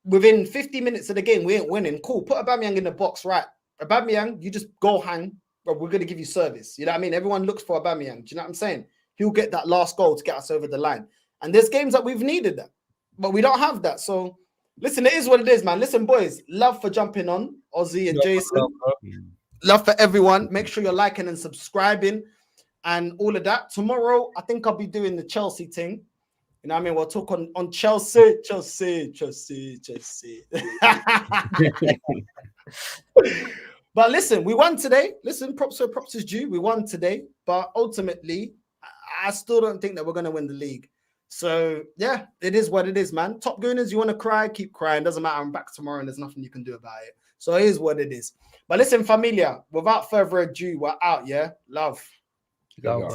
Speaker 1: within 50 minutes of the game, we ain't winning. Cool. Put Aubameyang in the box, right? Aubameyang, you just go hang, but we're going to give you service. You know what I mean? Everyone looks for Aubameyang. Do you know what I'm saying? He'll get that last goal to get us over the line. And there's games that we've needed that, but we don't have that. So, listen, it is what it is, man. Listen, boys, love for jumping on, Ozzy and Jason. Love for everyone. Make sure you're liking and subscribing and all of that. Tomorrow, I think I'll be doing the Chelsea thing. You know what I mean? We'll talk on Chelsea. But listen, we won today. Listen, props is due. We won today. But ultimately, I still don't think that we're going to win the league. So, yeah, it is what it is, man. Top Gooners, you want to cry? Keep crying. Doesn't matter. I'm back tomorrow and there's nothing you can do about it. So, it is what it is. But listen, familia, without further ado, we're out, yeah? Love.
Speaker 4: Go.